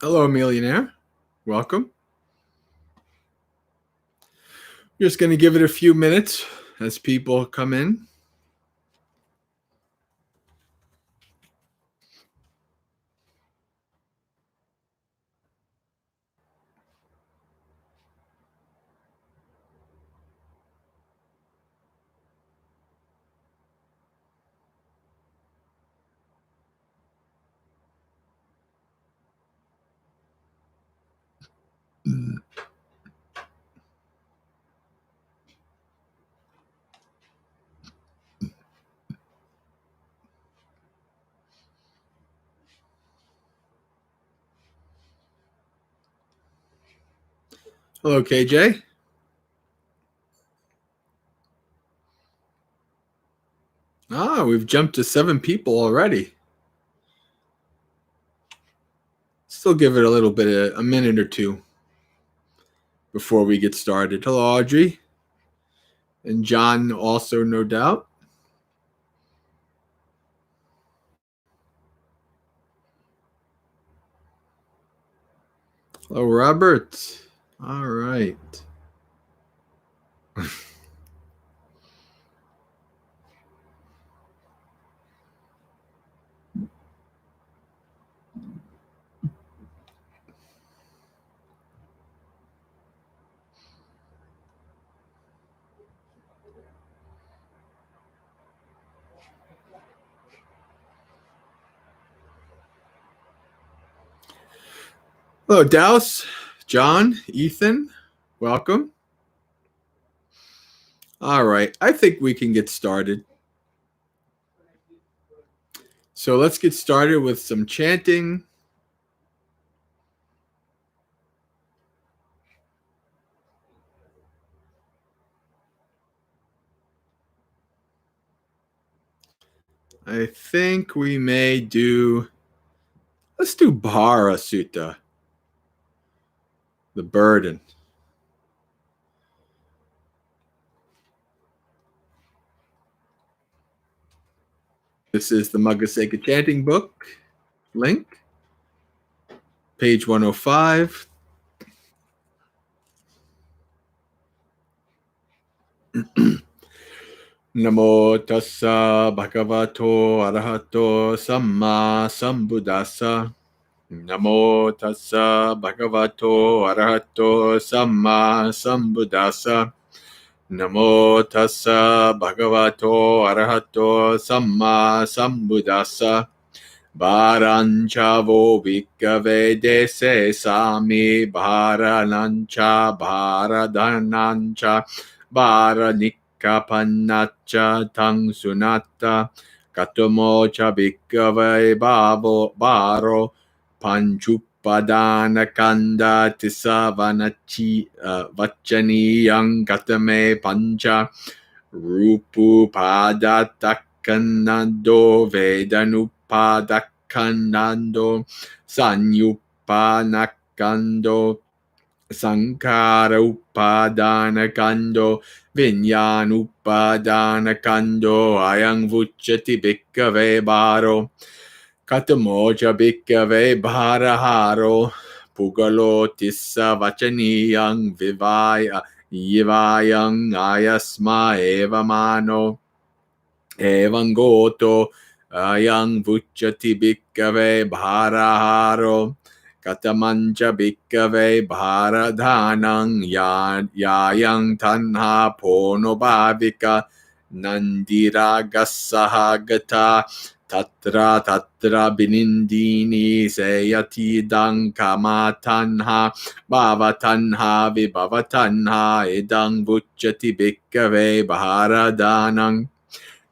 Hello, millionaire. Welcome. Just going to give it a few minutes as people come in. Hello, KJ. We've jumped to 7 people already. Still give it a little bit, a minute or two before we get started. Hello, Audrey. And John also, no doubt. Hello, Robert. All right. Hello, Douse, John, Ethan. Welcome. All right. I think we can get started. So let's get started with some chanting. I think we may do, let's do Bhara Sutta, the burden. This is the Maggaseka Chanting book, link, page 105. Namo tassa bhagavato arahato samma sambuddhassa. Namo tassa bhagavato arahato samma sambuddhassa. Namo tassa bhagavato arahato samma sambuddhassa. Bharanchavo vikave dese sami bharanancha bharadanancha bharanikapannacha tang sunatta katomocha vikave baro panchupadana kanda tisavanachi vachaniyang katame pancha rupu padatakkanando vedanupadakkanando sanyupanakando sankara upadanakando vinyanupadanakando ayang vucchati bhikkave bharo katamocha bhikkave bharaharo pugalo tissa vachaniyang vivaya yivayang ayasma evamano evangoto ayang vucchati bhikkave bharaharo katamancha bhikkave bharadhanang yayang tanha pono bhavika nandiragasahagata tatra binindini seyati dang kamatanha bhavatanha vibhavatanha idang vucchati bhikkave bharadhanang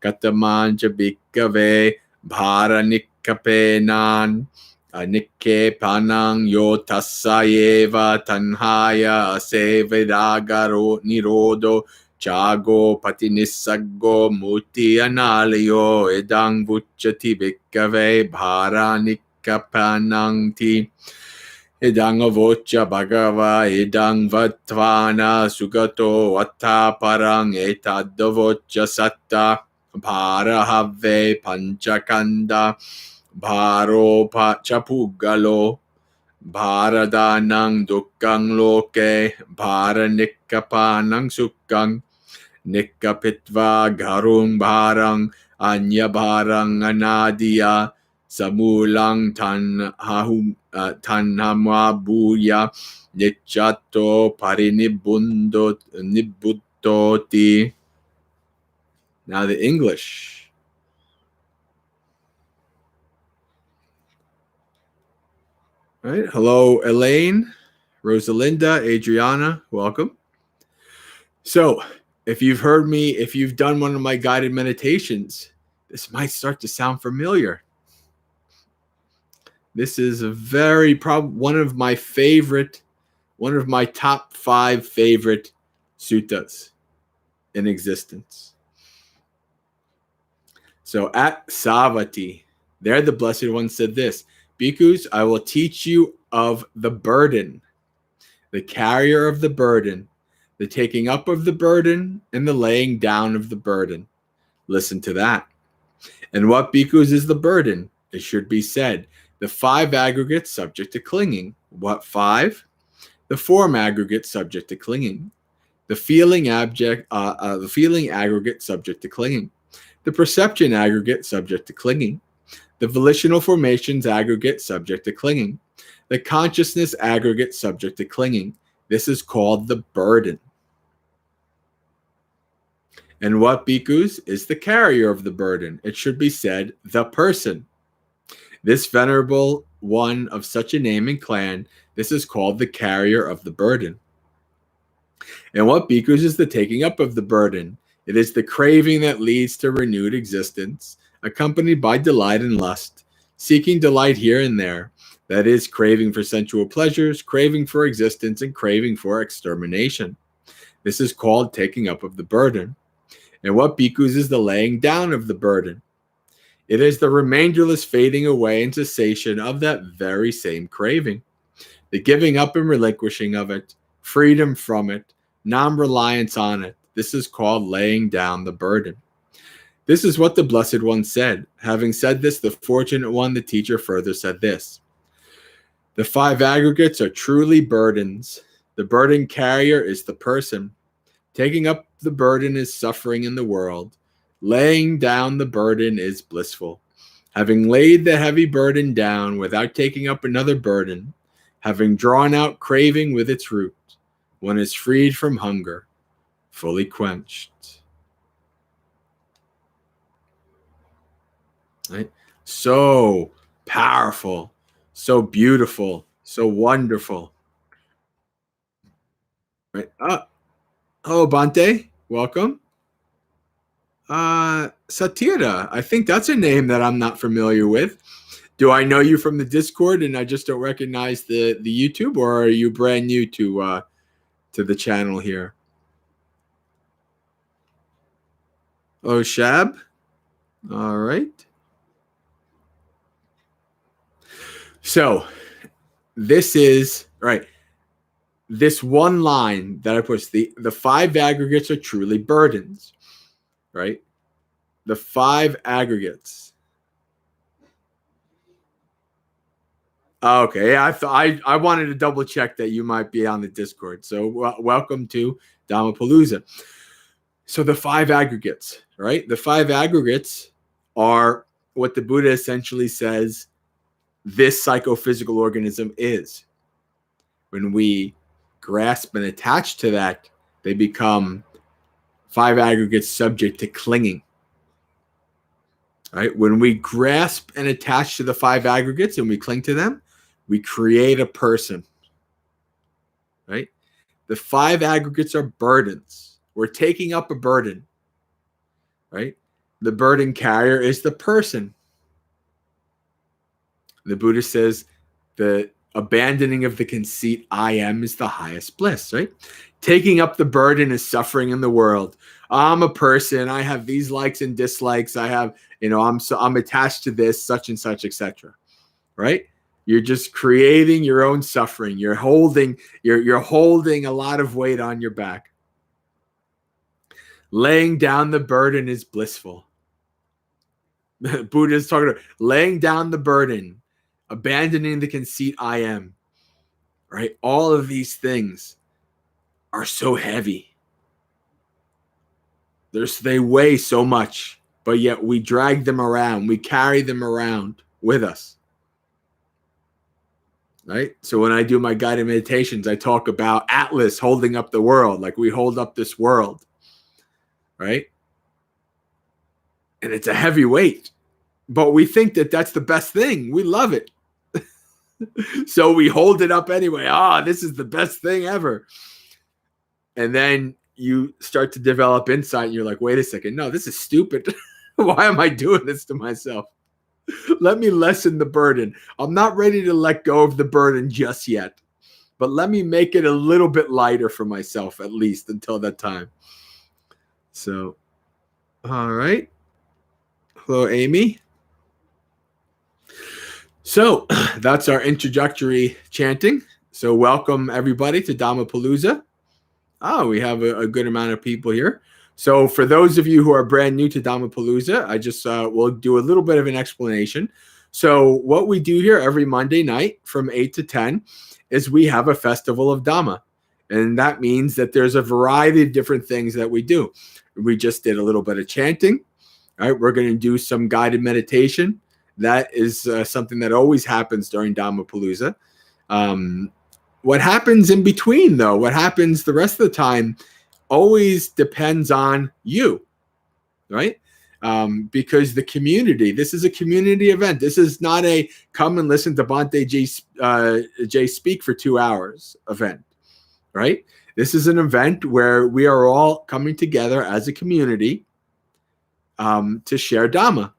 katamancha bhikkave bharanikapenan Nikke panang yo tassayeva tanhaya asevedagaro nirodo chago patinisaggo muti analayo edang vucchati bhikkave bharanikapanangti idang avocha bhagava idang vatvana sugato vattaparang etadavocha satta bharahave panchakanda Bharo chapugalo Bharadanang dukkang loke, bharanikkapanang sukkang, nikkapitva garung bharang, anya bharang anadiya, samulang tanhamabuya, nichato nibuttoti. Now the English. All right. Hello, Elaine, Rosalinda, Adriana. Welcome. So, if you've heard me, if you've done one of my guided meditations, this might start to sound familiar. This is one of my top 5 favorite suttas in existence. So at Savatthi, there the Blessed One said this: Bhikkhus, I will teach you of the burden, the carrier of the burden, the taking up of the burden, and the laying down of the burden. Listen to that. And what, bhikkhus, is the burden? It should be said, the 5 aggregates subject to clinging. What 5? The form aggregate subject to clinging. The feeling aggregate subject to clinging. The perception aggregate subject to clinging. The volitional formations aggregate subject to clinging. The consciousness aggregate subject to clinging. This is called the burden. And what, bhikkhus, is the carrier of the burden? It should be said, the person. This venerable one of such a name and clan, this is called the carrier of the burden. And what, bhikkhus, is the taking up of the burden? It is the craving that leads to renewed existence, accompanied by delight and lust, seeking delight here and there. That is, craving for sensual pleasures, craving for existence, and craving for extermination. This is called taking up of the burden. And what, bhikkhus, is the laying down of the burden? It is the remainderless fading away and cessation of that very same craving, the giving up and relinquishing of it, freedom from it, non-reliance on it. This is called laying down the burden. This is what the Blessed One said. Having said this, the Fortunate One, the teacher, further said this: the 5 aggregates are truly burdens. The burden carrier is the person. Taking up the burden is suffering in the world. Laying down the burden is blissful. Having laid the heavy burden down without taking up another burden, having drawn out craving with its root, one is freed from hunger, fully quenched. Right? So powerful, so beautiful, so wonderful. Right? Hello, Bante. Welcome. Satira. I think that's a name that I'm not familiar with. Do I know you from the Discord and I just don't recognize the YouTube, or are you brand new to the channel here? Oh, Shab. All right. So this is right. This one line that I put, the 5 aggregates are truly burdens, right? The 5 aggregates. Okay, I wanted to double check that you might be on the Discord. So welcome to Dhammapalooza. So the 5 aggregates, right? The 5 aggregates are what the Buddha essentially says this psychophysical organism is. When we grasp and attach to that, they become 5 aggregates subject to clinging. Right? When we grasp and attach to the 5 aggregates and we cling to them, we create a person. Right? The 5 aggregates are burdens. We're taking up a burden. Right? The burden carrier is the person. The Buddha says the abandoning of the conceit I am is the highest bliss, right? Taking up the burden is suffering in the world. I'm a person. I have these likes and dislikes. I have, I'm attached to this, such and such, etc. Right? You're just creating your own suffering. You're holding a lot of weight on your back. Laying down the burden is blissful. Buddha is talking about laying down the burden, abandoning the conceit I am. right? All of these things are so heavy. They weigh so much, but yet we drag them around. We carry them around with us. Right? So when I do my guided meditations, I talk about Atlas holding up the world, like we hold up this world, right? And it's a heavy weight, but we think that that's the best thing. We love it. So we hold it up anyway. This is the best thing ever. And then you start to develop insight and you're like, wait a second. No, this is stupid. Why am I doing this to myself? Let me lessen the burden. I'm not ready to let go of the burden just yet, but let me make it a little bit lighter for myself, at least until that time. So, all right. Hello, Amy. So that's our introductory chanting. So welcome everybody to Dhammapalooza. We have a good amount of people here. So for those of you who are brand new to Dhammapalooza, I just will do a little bit of an explanation. So what we do here every Monday night from 8 to 10 is we have a festival of Dhamma. And that means that there's a variety of different things that we do. We just did a little bit of chanting. All right, we're going to do some guided meditation. That is something that always happens during Dhammapalooza. What happens in between, though, what happens the rest of the time always depends on you, right? Because the community, this is a community event. This is not a come and listen to Bhante Jay speak for 2 hours event, right? This is an event where we are all coming together as a community to share Dhamma.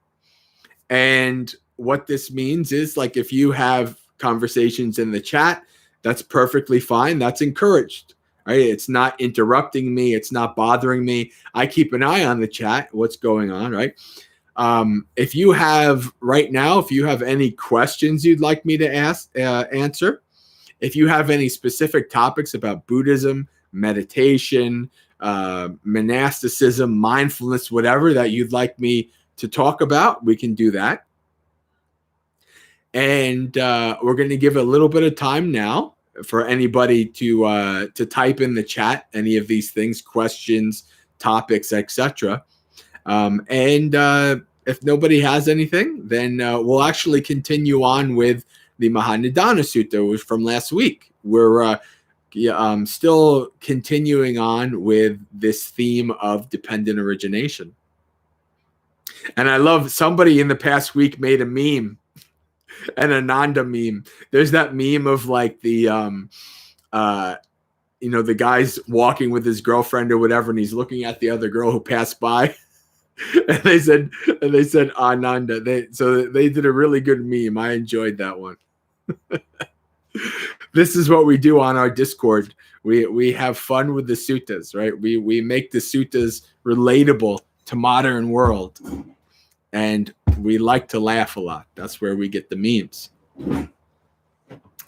And what this means is, like, if you have conversations in the chat, that's perfectly fine. That's encouraged, right? It's not interrupting me. It's not bothering me. I keep an eye on the chat, what's going on, right? If you have right now, if you have any questions you'd like me to answer, if you have any specific topics about Buddhism, meditation, monasticism, mindfulness, whatever that you'd like me to talk about, we can do that. And we're going to give a little bit of time now for anybody to type in the chat any of these things, questions, topics, etc. If nobody has anything, then we'll actually continue on with the Mahanidana Sutta, which from last week. We're still continuing on with this theme of dependent origination. And I love, somebody in the past week made a meme, an Ananda meme. There's that meme of like the the guy's walking with his girlfriend or whatever, and he's looking at the other girl who passed by. and they said Ananda. So they did a really good meme. I enjoyed that one. This is what we do on our Discord. We have fun with the suttas, right? We make the suttas relatable to modern world. And we like to laugh a lot. That's where we get the memes.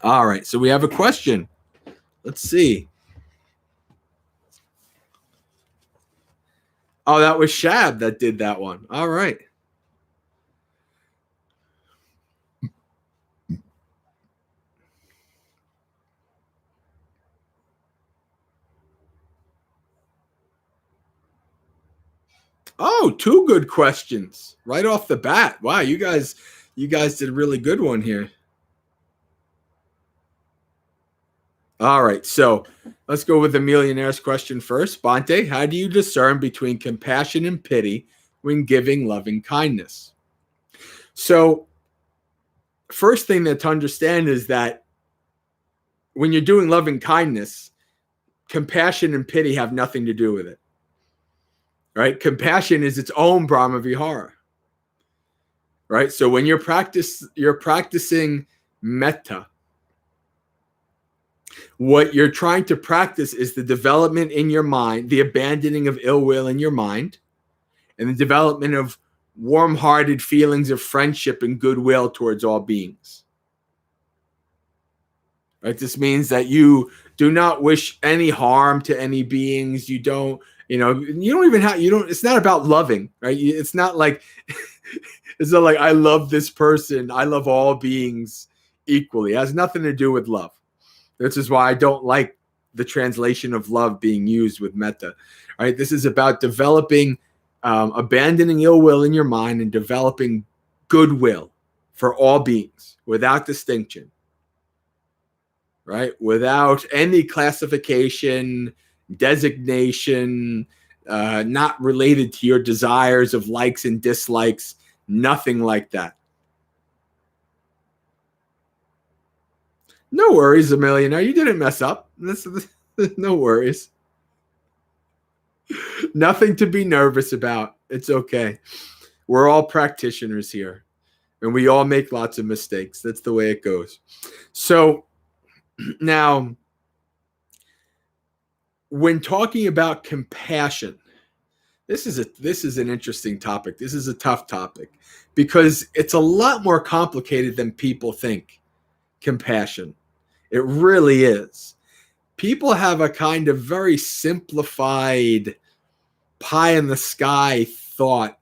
All right, so we have a question. Let's see. Oh, that was Shab that did that one. All right. Oh, 2 good questions right off the bat. Wow, you guys did a really good one here. All right, so let's go with the millionaire's question first. Bhante, how do you discern between compassion and pity when giving loving kindness? So first thing to understand is that when you're doing loving kindness, compassion and pity have nothing to do with it. Right? Compassion is its own Brahma Vihara. Right? So when you're practicing metta, what you're trying to practice is the development in your mind, the abandoning of ill will in your mind, and the development of warm-hearted feelings of friendship and goodwill towards all beings. Right? This means that you do not wish any harm to any beings. You don't even have, it's not about loving, right? It's not like, I love this person. I love all beings equally. It has nothing to do with love. This is why I don't like the translation of love being used with metta. Right? This is about developing, abandoning ill will in your mind and developing goodwill for all beings without distinction. Right? Without any classification, designation, not related to your desires of likes and dislikes, nothing like that. No worries, a millionaire. You didn't mess up. No worries. Nothing to be nervous about. It's okay. We're all practitioners here, and we all make lots of mistakes. That's the way it goes. So now, when talking about compassion, this is an interesting topic. This is a tough topic because it's a lot more complicated than people think. Compassion. It really is. People have a kind of very simplified pie in the sky thought,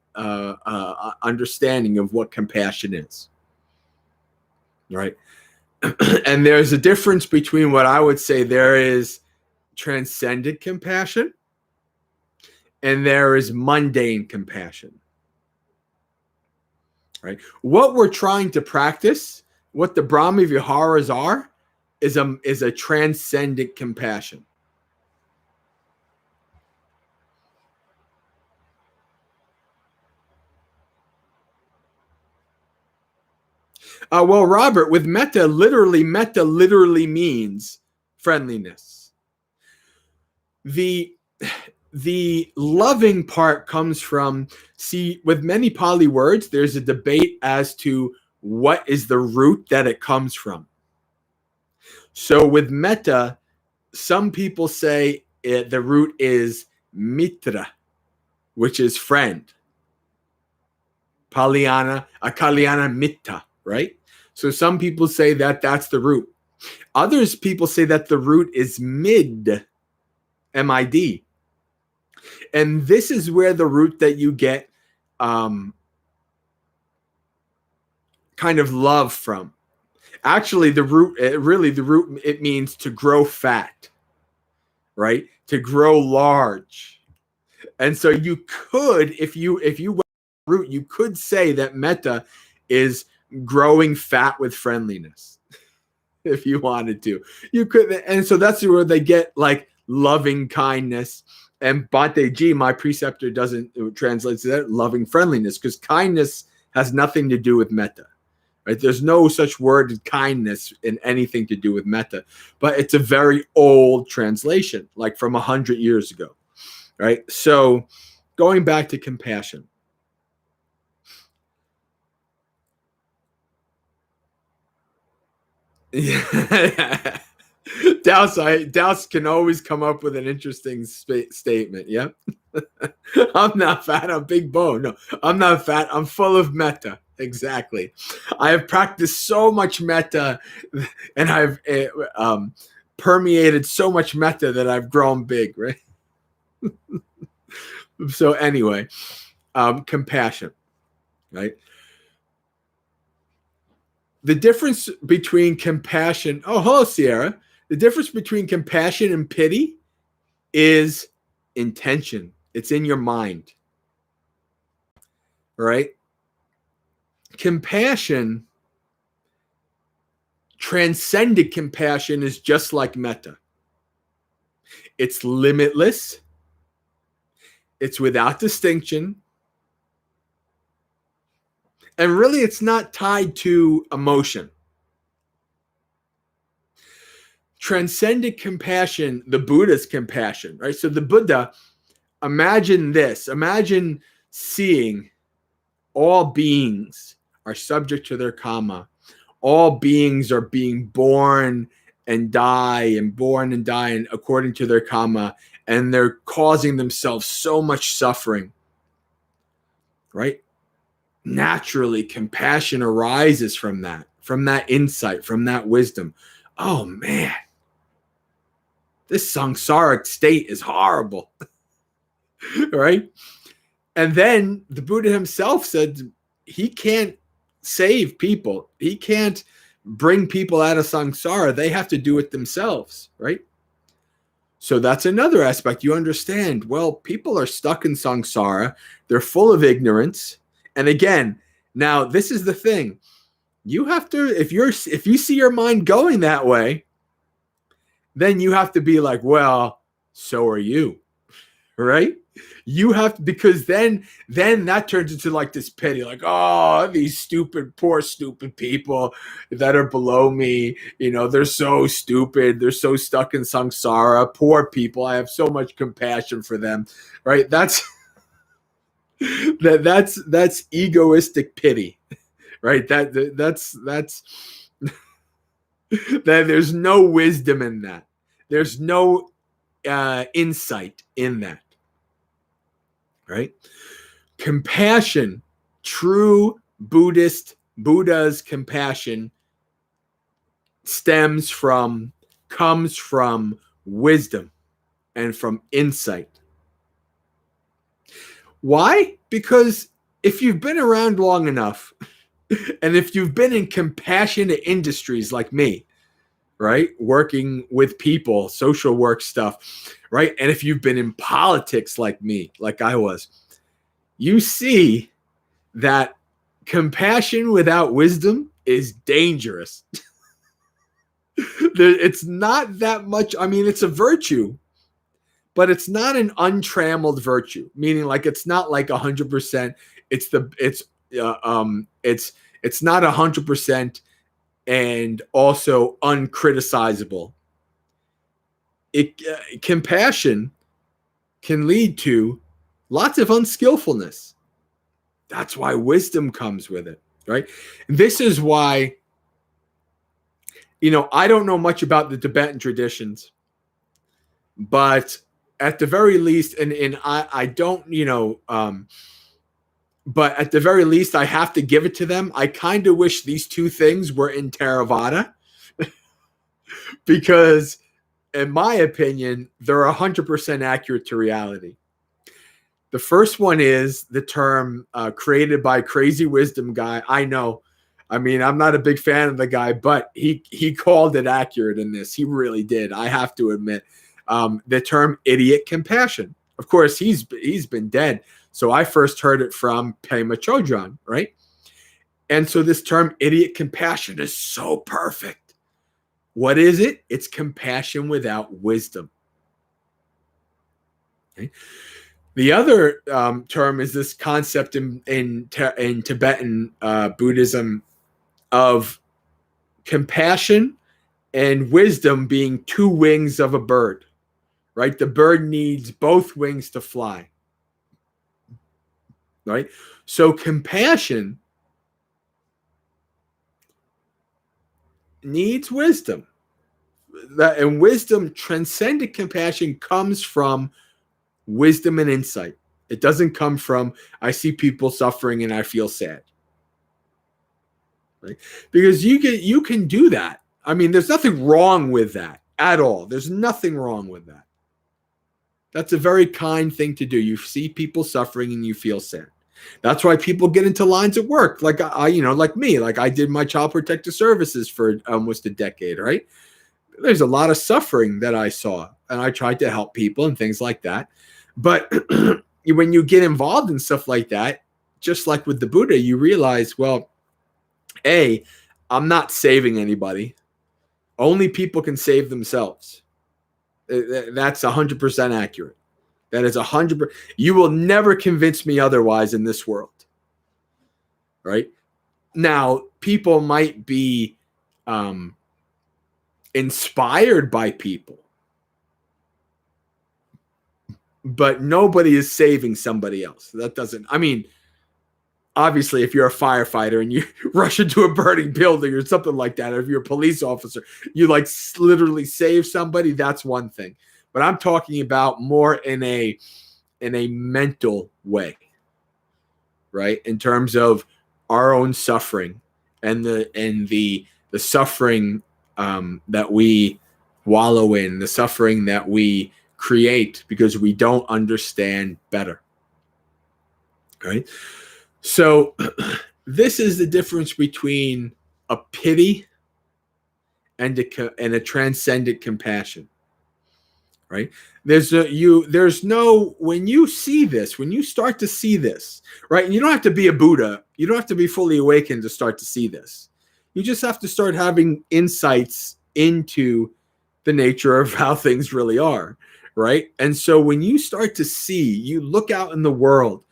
understanding of what compassion is. Right? And there's a difference between what I would say there is transcendent compassion and there is mundane compassion. Right? What we're trying to practice, what the Brahma Viharas are, is a transcendent compassion. Well, Robert, with metta literally means friendliness. The loving part comes from, see, with many Pali words, there's a debate as to what is the root that it comes from. So with metta, some people say the root is mitra, which is friend. Kalyana mitta, right? So some people say that that's the root. Others people say that the root is mid, M-I-D. And this is where the root that you get kind of love from. Actually, the root, it means to grow fat, right? To grow large. And so you could, if you went root, you could say that metta is growing fat with friendliness. If you wanted to, you could. And so that's where they get like loving kindness. And Bhante Ji, my preceptor, doesn't translate to that loving friendliness, because kindness has nothing to do with metta. Right? There's no such word kindness in anything to do with metta, but it's a very old translation, like from 100 years ago. Right? So going back to compassion. Yeah. Douse can always come up with an interesting statement. Yep. I'm not fat. I'm big bone. No, I'm not fat. I'm full of metta. Exactly. I have practiced so much metta, and I've permeated so much metta that I've grown big. Right. So anyway, compassion. Right. The difference between compassion. Oh, hello, Sierra. The difference between compassion and pity is intention. It's in your mind. Right? Compassion, transcendent compassion, is just like metta. It's limitless. It's without distinction. And really, it's not tied to emotion. Transcendent compassion, the Buddha's compassion, right? So the Buddha, imagine this. Imagine seeing all beings are subject to their karma. All beings are being born and die and born and die and according to their karma, and they're causing themselves so much suffering. Right? Naturally, compassion arises from that insight, from that wisdom. Oh man, this samsaric state is horrible. Right? And then the Buddha himself said he can't save people. He can't bring people out of samsara, they have to do it themselves, right? So that's another aspect. You understand, well, people are stuck in samsara. They're full of ignorance. And again, now this is the thing. You have to, if you see your mind going that way, then you have to be like, well, so are you, right? You have to, because then that turns into like this pity, like, oh, these stupid, poor, stupid people that are below me, they're so stupid, they're so stuck in samsara, poor people, I have so much compassion for them, right? That's that's egoistic pity, right? That's that there's no wisdom in that. There's no insight in that, right? Compassion, true Buddha's compassion comes from wisdom and from insight. Why? Because if you've been around long enough, and if you've been in compassionate industries like me, right, working with people, social work stuff, right, and if you've been in politics like me, like I was, you see that compassion without wisdom is dangerous. It's not that much. I mean, it's a virtue, but it's not an untrammeled virtue. Meaning, like, it's not like 100%. It's not 100% and also uncriticizable. Compassion can lead to lots of unskillfulness. That's why wisdom comes with it, right? This is why, I don't know much about the Tibetan traditions, but at the very least, and I don't, but at the very least, I have to give it to them. I kind of wish these two things were in Theravada because, in my opinion, they're 100% accurate to reality. The first one is the term created by Crazy Wisdom guy. I know. I mean, I'm not a big fan of the guy, but he called it accurate in this. He really did. I have to admit. The term idiot compassion. Of course, he's been dead. So I first heard it from Pema Chodron, right? And so this term idiot compassion is so perfect. What is it? It's compassion without wisdom. Okay. The other term is this concept in Tibetan Buddhism of compassion and wisdom being two wings of a bird, right? The bird needs both wings to fly, right? So compassion needs wisdom. And wisdom, transcendent compassion, comes from wisdom and insight. It doesn't come from, I see people suffering and I feel sad. Right? Because you can do that. I mean, there's nothing wrong with that at all. There's nothing wrong with that. That's a very kind thing to do. You see people suffering and you feel sad. That's why people get into lines of work, like like me. Like I did my child protective services for almost a decade, right? There's a lot of suffering that I saw, and I tried to help people and things like that. But when you get involved in stuff like that, just like with the Buddha, you realize, well, A, I'm not saving anybody. Only people can save themselves. That's 100% accurate. That is 100%. You will never convince me otherwise in this world. Right? Now, people might be inspired by people, but nobody is saving somebody else. That doesn't, I mean, obviously, if you're a firefighter and you rush into a burning building or something like that, or if you're a police officer, you like literally save somebody, that's one thing. But I'm talking about more in a mental way, right? In terms of our own suffering and the suffering that we wallow in, the suffering that we create because we don't understand better, right? So this is the difference between a pity and a transcendent compassion. Right? There's no, when you see this, when you start to see this, right? And you don't have to be a Buddha, you don't have to be fully awakened to start to see this. You just have to start having insights into the nature of how things really are, right? And so when you start to see, you look out in the world,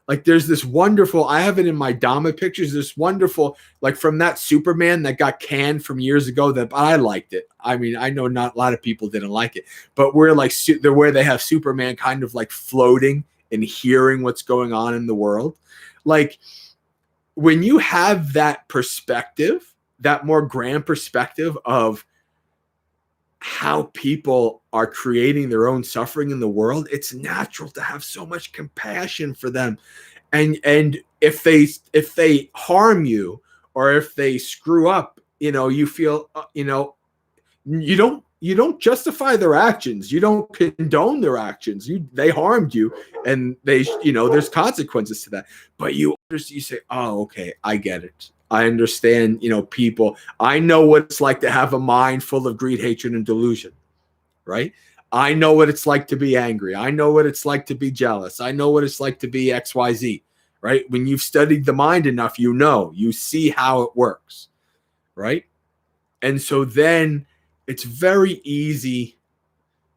like there's this wonderful, I have it in my Dhamma pictures, this wonderful, like from that Superman that got canned from years ago, that I liked it. I mean, I know not a lot of people didn't like it, but where like where they have Superman kind of like floating and hearing what's going on in the world. Like when you have that perspective, that more grand perspective of how people are creating their own suffering in the world, it's natural to have so much compassion for them. And if they harm you, or if they screw up, you feel, you don't justify their actions. You don't condone their actions. They harmed you, and there's consequences to that. But you say, oh, okay, I get it. I understand, people. I know what it's like to have a mind full of greed, hatred, and delusion, right? I know what it's like to be angry. I know what it's like to be jealous. I know what it's like to be XYZ, right? When you've studied the mind enough, you see how it works, right? And so then it's very easy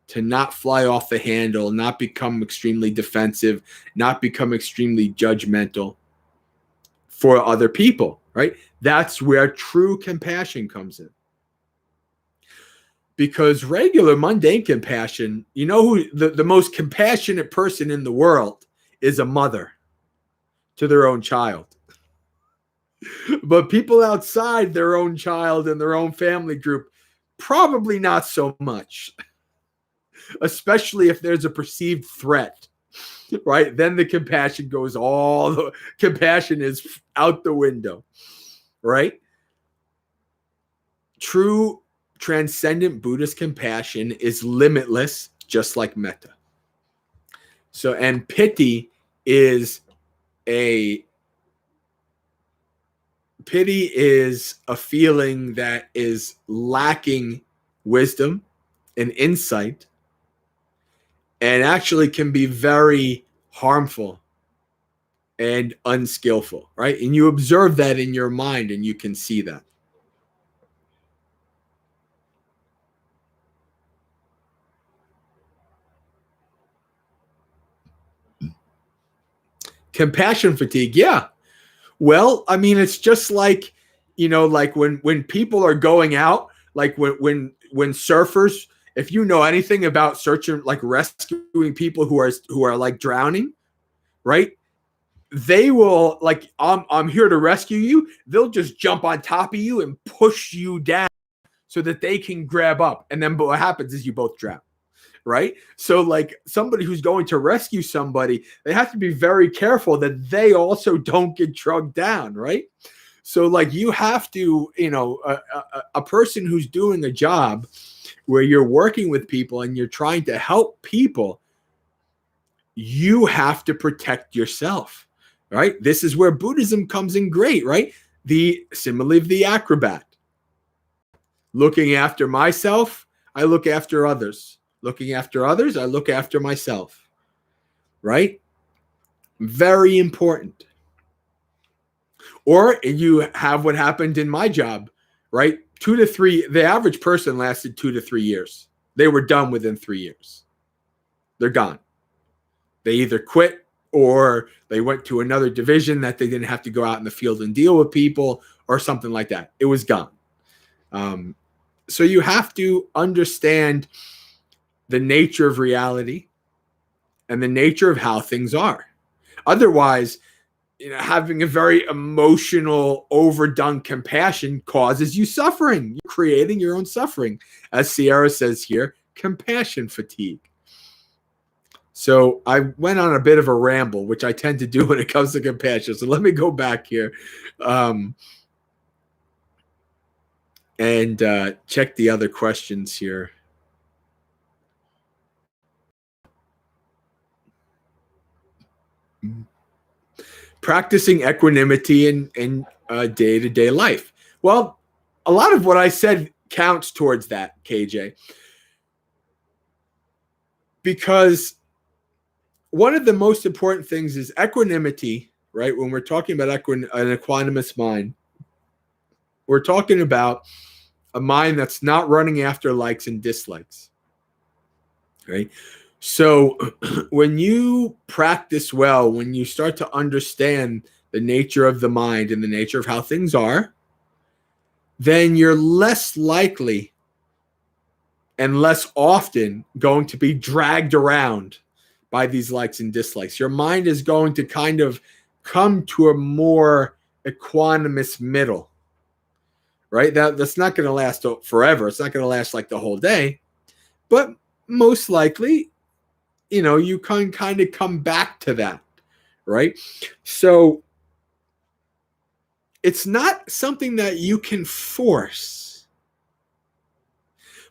to not fly off the handle, not become extremely defensive, not become extremely judgmental for other people, right? That's where true compassion comes in. Because regular mundane compassion, who the most compassionate person in the world is a mother to their own child. But people outside their own child and their own family group, probably not so much, especially if there's a perceived threat, right? Then the compassion compassion is out the window, right? True transcendent Buddhist compassion is limitless, just like metta. So, and pity is a feeling that is lacking wisdom and insight, and actually can be very harmful and unskillful, right? And you observe that in your mind, and you can see that. Compassion fatigue, yeah. Well, I mean, it's just like, like when people are going out, like when surfers, if you know anything about searching, like rescuing people who are like drowning, right? They will, like, I'm here to rescue you. They'll just jump on top of you and push you down so that they can grab up. And then what happens is you both drown. Right? So like somebody who's going to rescue somebody, they have to be very careful that they also don't get drugged down, right? So like you have to, a person who's doing a job where you're working with people and you're trying to help people, you have to protect yourself, right? This is where Buddhism comes in great, right? The simile of the acrobat. Looking after myself, I look after others. Looking after others, I look after myself, right? Very important. Or you have what happened in my job, right? 2 to 3, the average person lasted 2 to 3 years. They were done within 3 years. They're gone. They either quit or they went to another division that they didn't have to go out in the field and deal with people or something like that. It was gone. So you have to understand the nature of reality and the nature of how things are. Otherwise, having a very emotional, overdone compassion causes you suffering. You're creating your own suffering. As Sierra says here, compassion fatigue. So I went on a bit of a ramble, which I tend to do when it comes to compassion. So let me go back here and check the other questions here. Practicing equanimity in day-to-day life. Well, a lot of what I said counts towards that, KJ. Because one of the most important things is equanimity, right? When we're talking about an equanimous mind, we're talking about a mind that's not running after likes and dislikes, right? So when you practice well, when you start to understand the nature of the mind and the nature of how things are, then you're less likely and less often going to be dragged around by these likes and dislikes. Your mind is going to kind of come to a more equanimous middle, right? That's not going to last forever. It's not going to last like the whole day, but most likely, you can kind of come back to that, right? So it's not something that you can force,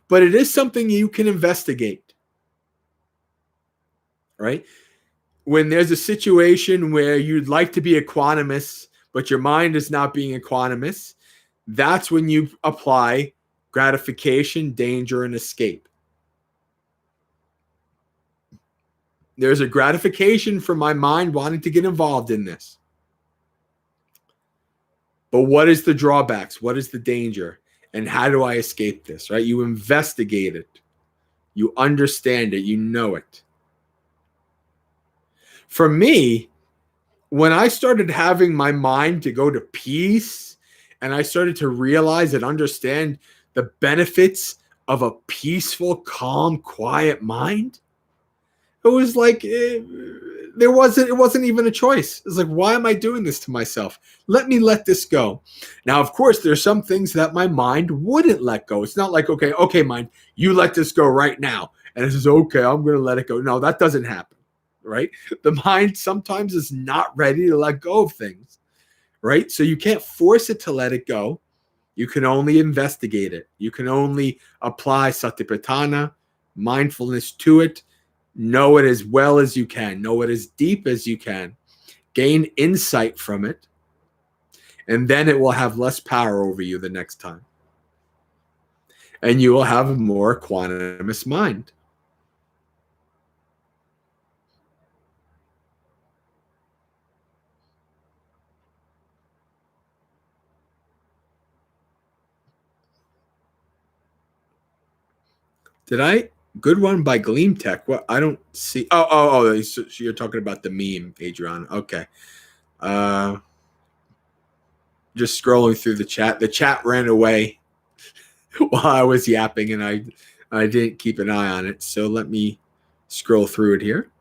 but it is something you can investigate, right? When there's a situation where you'd like to be equanimous, but your mind is not being equanimous, that's when you apply gratification, danger, and escape. There's a gratification for my mind wanting to get involved in this. But what is the drawbacks? What is the danger? And how do I escape this, right? You investigate it. You understand it. You know it. For me, when I started having my mind to go to peace and I started to realize and understand the benefits of a peaceful, calm, quiet mind, it was like it wasn't even a choice. It's like, why am I doing this to myself? Let me let this go. Now, of course, there's some things that my mind wouldn't let go. It's not like, okay, mind, you let this go right now. And it says, okay, I'm going to let it go. No, that doesn't happen, right? The mind sometimes is not ready to let go of things, right? So you can't force it to let it go. You can only investigate it. You can only apply satipatthana, mindfulness to it. Know it as well as you can. Know it as deep as you can. Gain insight from it. And then it will have less power over you the next time. And you will have a more equanimous mind. Did I? Good one by Gleam Tech. What? I don't see. Oh. So you're talking about the meme, Adrian. Okay. Just scrolling through the chat. The chat ran away while I was yapping, and I didn't keep an eye on it. So let me scroll through it here.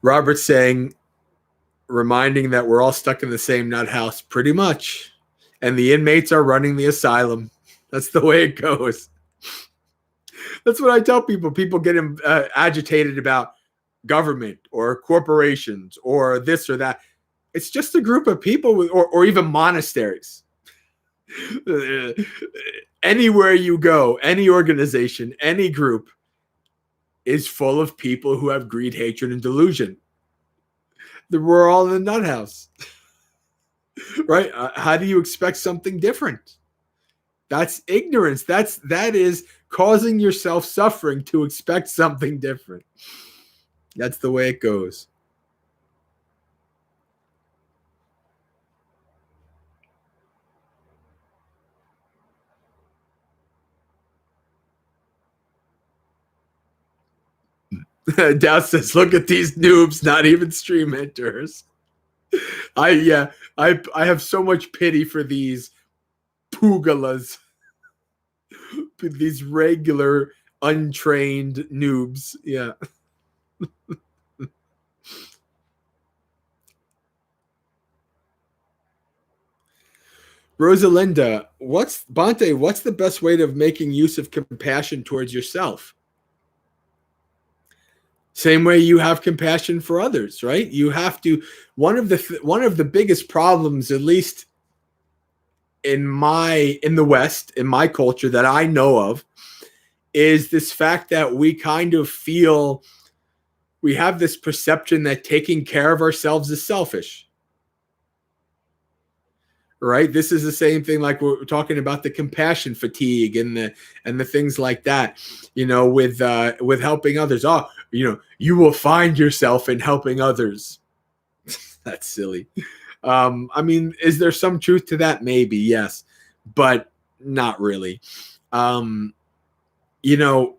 Robert's saying, reminding that we're all stuck in the same nut house, pretty much. And the inmates are running the asylum. That's the way it goes. That's what I tell people. People get agitated about government or corporations or this or that. It's just a group of people or even monasteries. Anywhere you go, any organization, any group is full of people who have greed, hatred, and delusion. We're all in the nut house. Right? How do you expect something different? That's ignorance. That is causing yourself suffering to expect something different. That's the way it goes. Dow says, "Look at these noobs, not even stream enters." I have so much pity for these pugalas, these regular untrained noobs. Yeah. Rosalinda, what's the best way of making use of compassion towards yourself? Same way you have compassion for others, right? You have to. One of the biggest problems, at least in the West, in my culture that I know of, is this fact that we kind of feel we have this perception that taking care of ourselves is selfish. Right? This is the same thing like we're talking about the compassion fatigue and the things like that, with helping others. Oh, you will find yourself in helping others. That's silly. I mean, is there some truth to that? Maybe, yes, but not really. You know,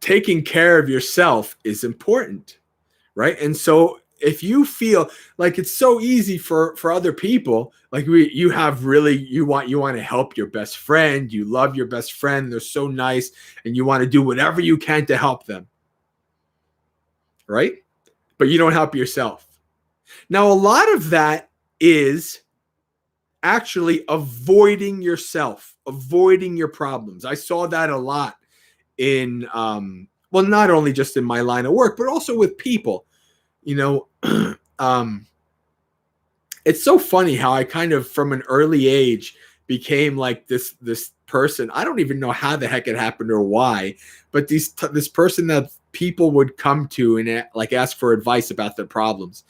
taking care of yourself is important, right? And so if you feel like it's so easy for other people, like you want to help your best friend, you love your best friend, they're so nice, and you want to do whatever you can to help them, right? But you don't help yourself. Now, a lot of that is actually avoiding yourself, avoiding your problems. I saw that a lot in well, not only just in my line of work, but also with people. It's so funny how I kind of from an early age became like this person. I don't even know how the heck it happened or why, but this person that people would come to and like ask for advice about their problems,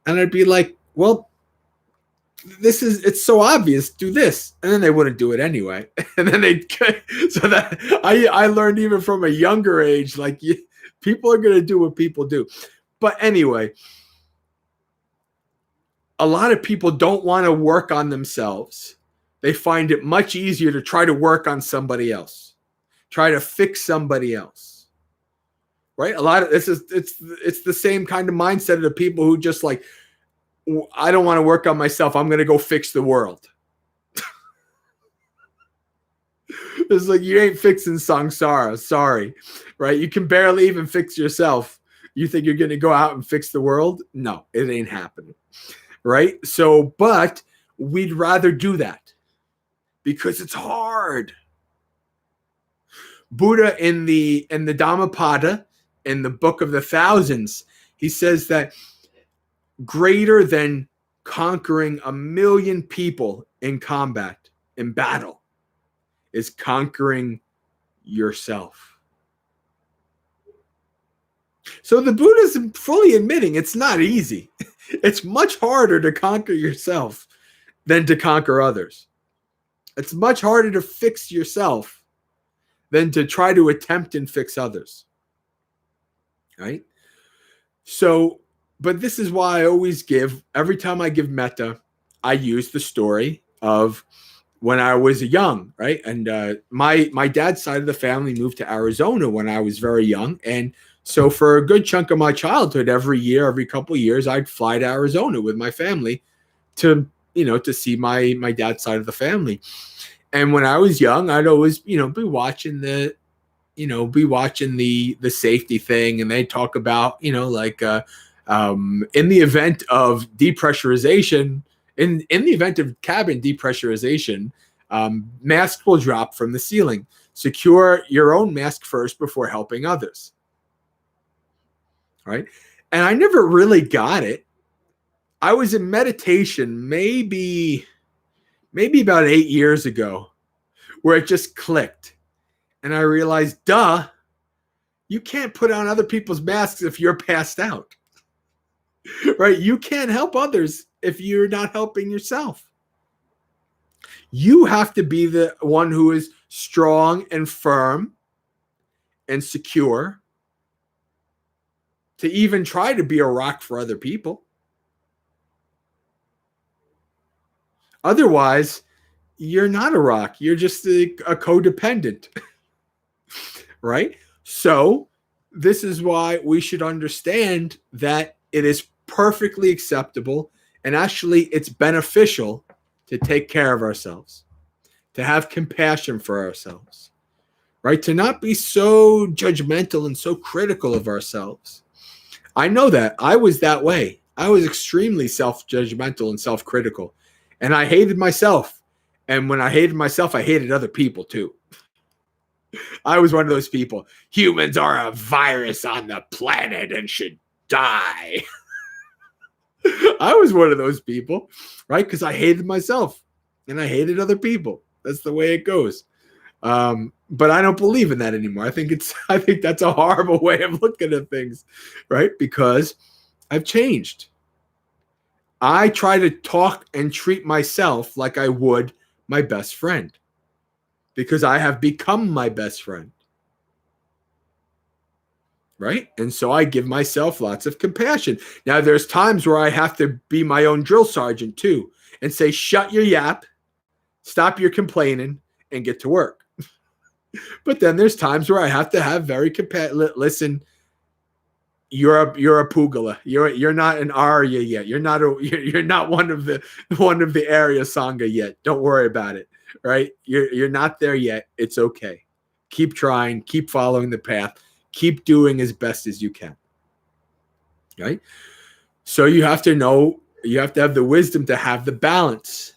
and I'd be like, well, it's so obvious, do this, and then they wouldn't do it anyway, and then so that I learned even from a younger age, like people are going to do what people do. But anyway, a lot of people don't want to work on themselves. They find it much easier to try to work on somebody else, try to fix somebody else, right? A lot of it's the same kind of mindset of the people who just like, I don't want to work on myself, I'm going to go fix the world. It's like, you ain't fixing samsara, sorry, right? You can barely even fix yourself. You think you're going to go out and fix the world? No, it ain't happening, right? So, but we'd rather do that because it's hard. Buddha in the Dhammapada, in the Book of the Thousands, he says that greater than conquering 1,000,000 people in combat, in battle, is conquering yourself. So the Buddha's fully admitting it's not easy. It's much harder to conquer yourself than to conquer others. It's much harder to fix yourself than to try to attempt and fix others. Right? So, but this is why I always every time I give metta, I use the story of when I was young, right? And my dad's side of the family moved to Arizona when I was very young. And so for a good chunk of my childhood, every year, every couple of years, I'd fly to Arizona with my family to see my dad's side of the family. And when I was young, I'd always, be watching the safety thing. And they talk about, like in the event of depressurization, in the event of cabin depressurization, masks will drop from the ceiling. Secure your own mask first before helping others. Right? And I never really got it. I was in meditation maybe about 8 years ago, where it just clicked. And I realized, duh, you can't put on other people's masks if you're passed out. Right? You can't help others if you're not helping yourself. You have to be the one who is strong and firm and secure to even try to be a rock for other people. Otherwise, you're not a rock. You're just a codependent. Right? So this is why we should understand that it is perfectly acceptable, and actually it's beneficial to take care of ourselves, to have compassion for ourselves, right? To not be so judgmental and so critical of ourselves. I know that. I was that way. I was extremely self-judgmental and self-critical, and I hated myself. And when I hated myself, I hated other people too. I was one of those people. Humans are a virus on the planet and should die. I was one of those people, right? Because I hated myself and I hated other people. That's the way it goes. But I don't believe in that anymore. I think that's a horrible way of looking at things, right? Because I've changed. I try to talk and treat myself like I would my best friend because I have become my best friend. Right? And so I give myself lots of compassion. Now, there's times where I have to be my own drill sergeant too and say, shut your yap, stop your complaining, and get to work. But then there's times where I have to have very listen, you're a pugala. You're not an Arya yet. You're not one of the area Sangha yet. Don't worry about it. Right? You're not there yet. It's okay. Keep trying, keep following the path, keep doing as best as you can. Right? So you have to have the wisdom to have the balance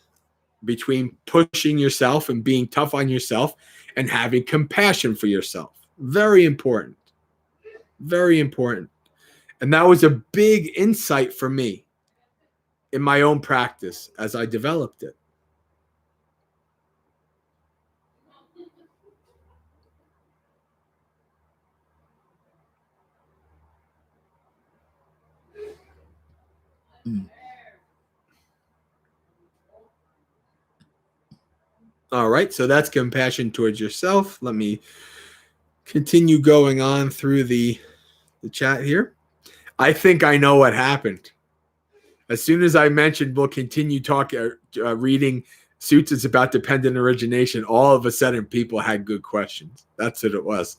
between pushing yourself and being tough on yourself and having compassion for yourself. Very important. Very important. And that was a big insight for me in my own practice as I developed it. All right, so that's compassion towards yourself. Let me continue going on through the chat here. I think I know what happened. As soon as I mentioned we'll continue talking, reading sutras about dependent origination, all of a sudden people had good questions. That's what it was.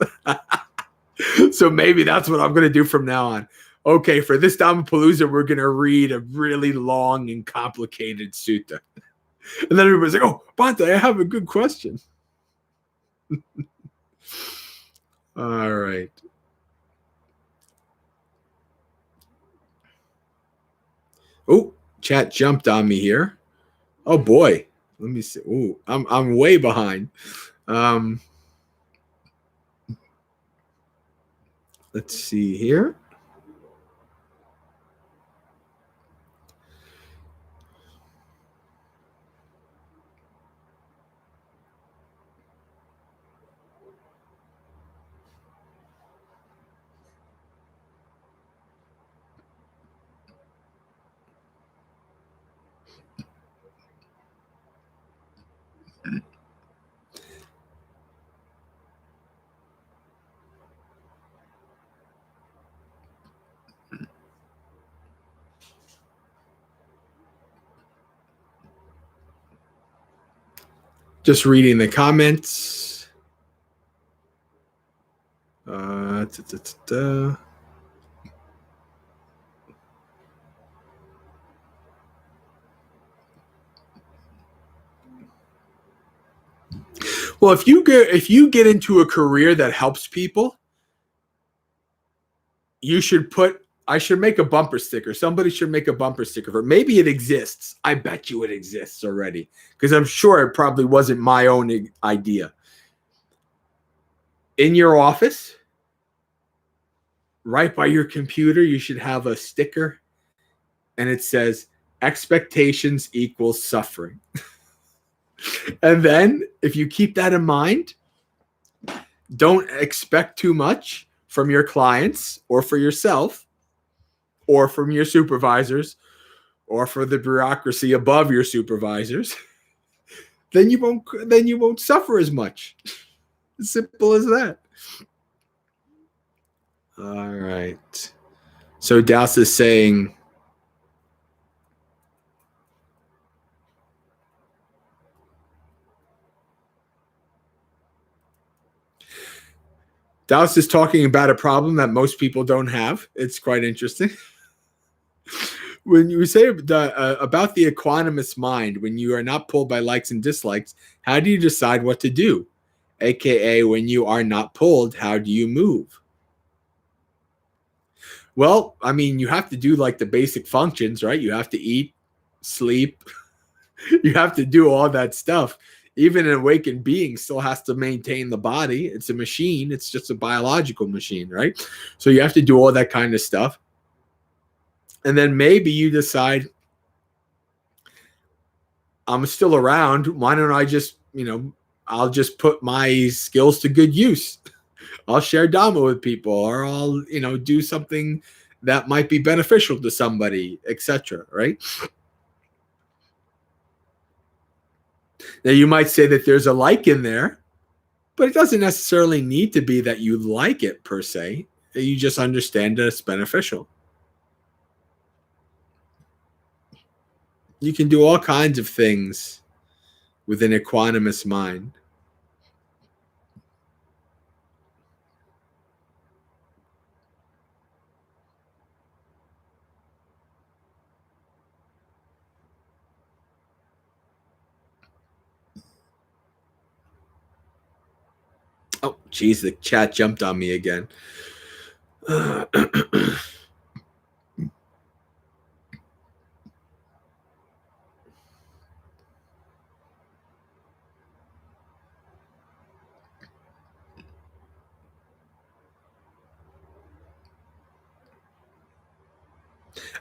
So maybe that's what I'm going to do from now on. Okay, for this Dhammapalooza, we're going to read a really long and complicated sutta. And then everybody's like, oh, Bhante, I have a good question. All right. Oh, chat jumped on me here. Oh boy. Let me see. Oh, I'm way behind. Let's see here. Just reading the comments. Well, if you get into a career that helps people, I should make a bumper sticker. Somebody should make a bumper sticker for it. Maybe it exists. I bet you it exists already because I'm sure it probably wasn't my own idea. In your office, right by your computer, you should have a sticker and it says expectations equals suffering. And then if you keep that in mind, don't expect too much from your clients or for yourself or from your supervisors or for the bureaucracy above your supervisors. Then you won't suffer as much. As simple as that. All right. So Das is saying, Das is talking about a problem that most people don't have. It's quite interesting. When you say about the equanimous mind, when you are not pulled by likes and dislikes, how do you decide what to do? AKA, when you are not pulled, how do you move? Well, I mean, you have to do like the basic functions, right? You have to eat, sleep. You have to do all that stuff. Even an awakened being still has to maintain the body. It's a machine. It's just a biological machine, right? So you have to do all that kind of stuff. And then maybe you decide, I'm still around. Why don't I just, I'll just put my skills to good use. I'll share Dhamma with people, or I'll, do something that might be beneficial to somebody, etc. Right? Now you might say that there's a like in there, but it doesn't necessarily need to be that you like it per se. You just understand that it's beneficial. You can do all kinds of things with an equanimous mind. Oh, geez, the chat jumped on me again.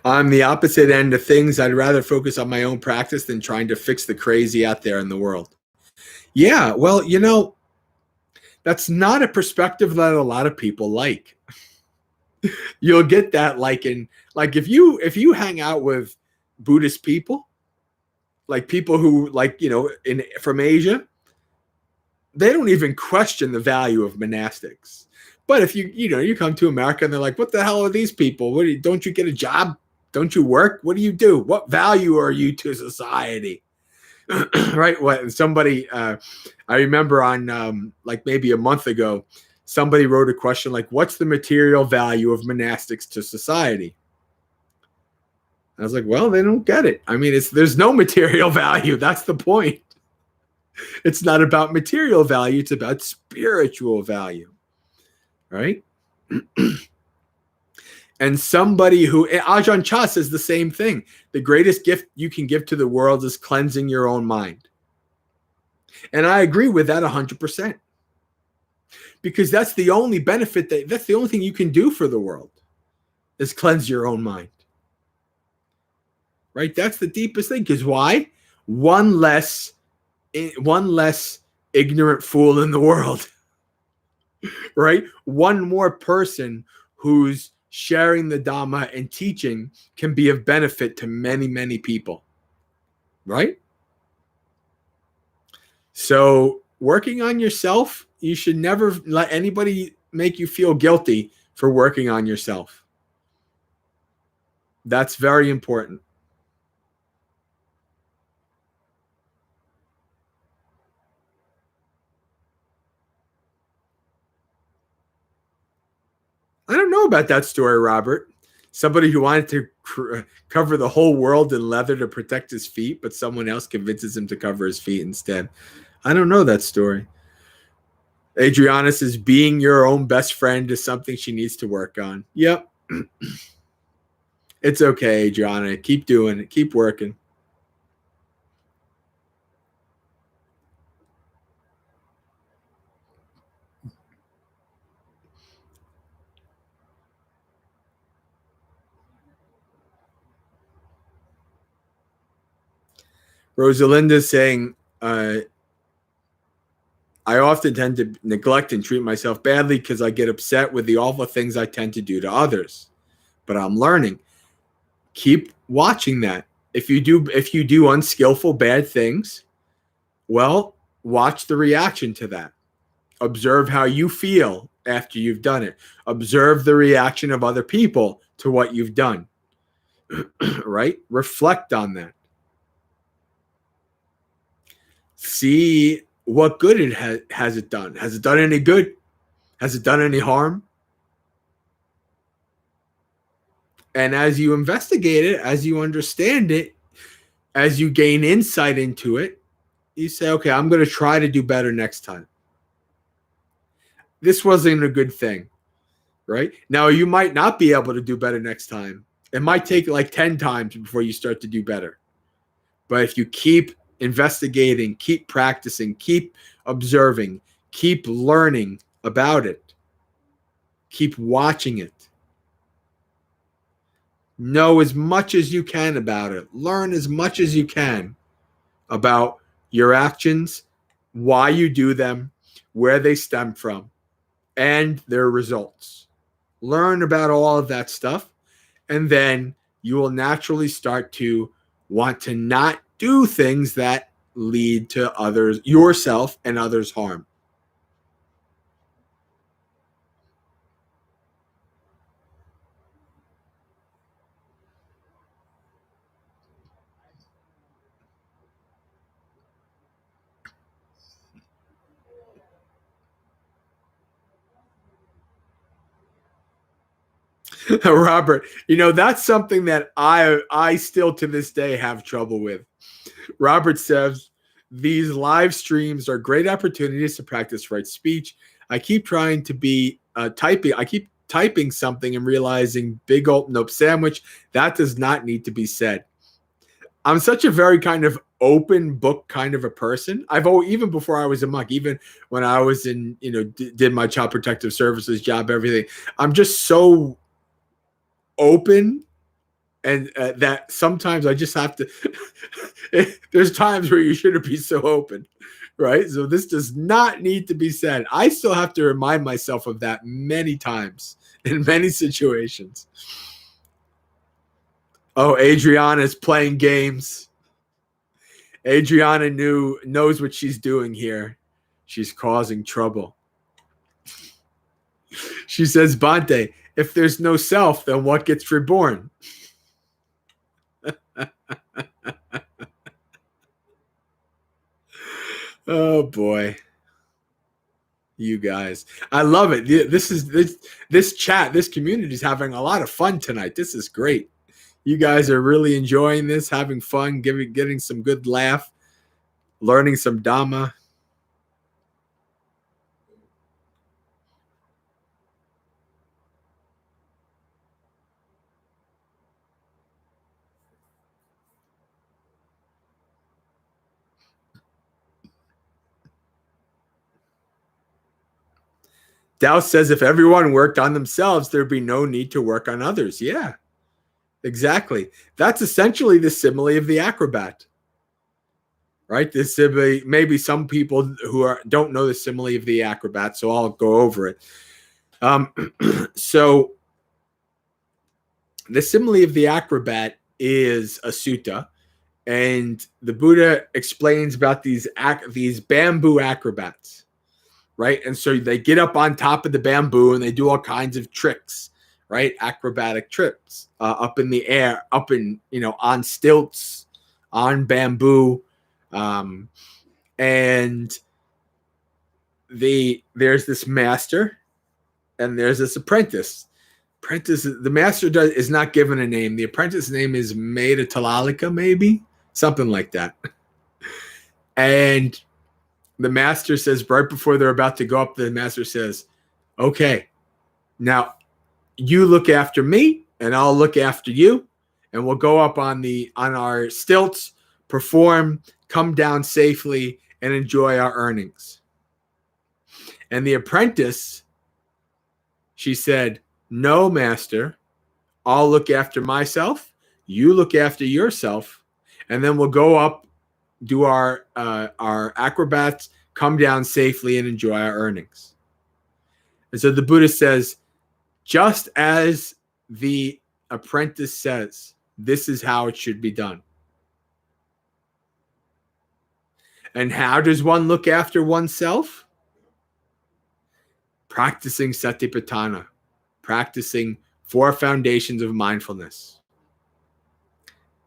I'm the opposite end of things. I'd rather focus on my own practice than trying to fix the crazy out there in the world. Yeah, well, that's not a perspective that a lot of people like. You'll get that like if you hang out with Buddhist people, like people who from Asia, they don't even question the value of monastics. But if you come to America and they're like, what the hell are these people? Don't you get a job? Don't you work? What do you do? What value are you to society? Right? What somebody I remember on maybe a month ago, somebody wrote a question like, what's the material value of monastics to society? I was like, well, they don't get it. I mean, there's no material value. That's the point. It's not about material value. It's about spiritual value, right? And somebody who, Ajahn Chah says the same thing. The greatest gift you can give to the world is cleansing your own mind. And I agree with that 100%. Because that's the only benefit, that's the only thing you can do for the world, is cleanse your own mind. Right? That's the deepest thing. Because why? One less ignorant fool in the world. Right? One more person who's sharing the Dhamma and teaching can be of benefit to many, many people. Right? So working on yourself, you should never let anybody make you feel guilty for working on yourself. That's very important. I don't know about that story, Robert. Somebody who wanted to cover the whole world in leather to protect his feet, but someone else convinces him to cover his feet instead. I don't know that story. Adriana says being your own best friend is something she needs to work on. Yep. It's okay, Adriana. Keep doing it. Keep working. Rosalinda's saying, I often tend to neglect and treat myself badly because I get upset with the awful things I tend to do to others. But I'm learning. Keep watching that. If you do unskillful bad things, well, watch the reaction to that. Observe how you feel after you've done it. Observe the reaction of other people to what you've done. Right? Reflect on that. See what good it has it done. Has it done any good? Has it done any harm? And as you investigate it, as you understand it, as you gain insight into it, you say, okay, I'm going to try to do better next time. This wasn't a good thing, right? Now, you might not be able to do better next time. It might take like 10 times before you start to do better. But if you keep investigating, keep practicing, keep observing, keep learning about it, keep watching it, Know as much as you can about it. Learn as much as you can about your actions, why you do them, where they stem from, and their results. Learn about all of that stuff, and then you will naturally start to want to not do things that lead to others, yourself and others harm. Robert, that's something that I still to this day have trouble with. Robert says these live streams are great opportunities to practice right speech. I keep trying to be typing. I keep typing something and realizing big old nope sandwich. That does not need to be said. I'm such a very kind of open book kind of a person. I've always, even before I was a monk, even when I was in, did my child protective services job, everything. I'm just so open, and that sometimes I just have to. There's times where you shouldn't be so open, right? So this does not need to be said. I still have to remind myself of that many times in many situations. Oh, Adriana's playing games. Adriana knows what she's doing here. She's causing trouble. She says, Bante, if there's no self, then what gets reborn? Oh boy. You guys. I love it. This chat, this community is having a lot of fun tonight. This is great. You guys are really enjoying this, having fun, getting some good laugh, learning some Dhamma. Tao says if everyone worked on themselves, there'd be no need to work on others. Yeah, exactly. That's essentially the simile of the acrobat, right? This simile, maybe some people who don't know the simile of the acrobat, so I'll go over it. So the simile of the acrobat is a sutta, and the Buddha explains about these bamboo acrobats, right? And so they get up on top of the bamboo and they do all kinds of tricks, right? Acrobatic tricks up in the air, up in on stilts, on bamboo, and there's this master and there's this apprentice. The master is not given a name. The apprentice name is Maida Talalika, maybe something like that. And the master says, right before they're about to go up, the master says, okay, now you look after me and I'll look after you, and we'll go up on our stilts, perform, come down safely, and enjoy our earnings. And the apprentice, she said, no, master, I'll look after myself, you look after yourself, and then we'll go up, do our acrobats, come down safely, and enjoy our earnings. And so the Buddha says, just as the apprentice says, this is how it should be done. And how does one look after oneself? Practicing satipatthana, practicing 4 foundations of mindfulness.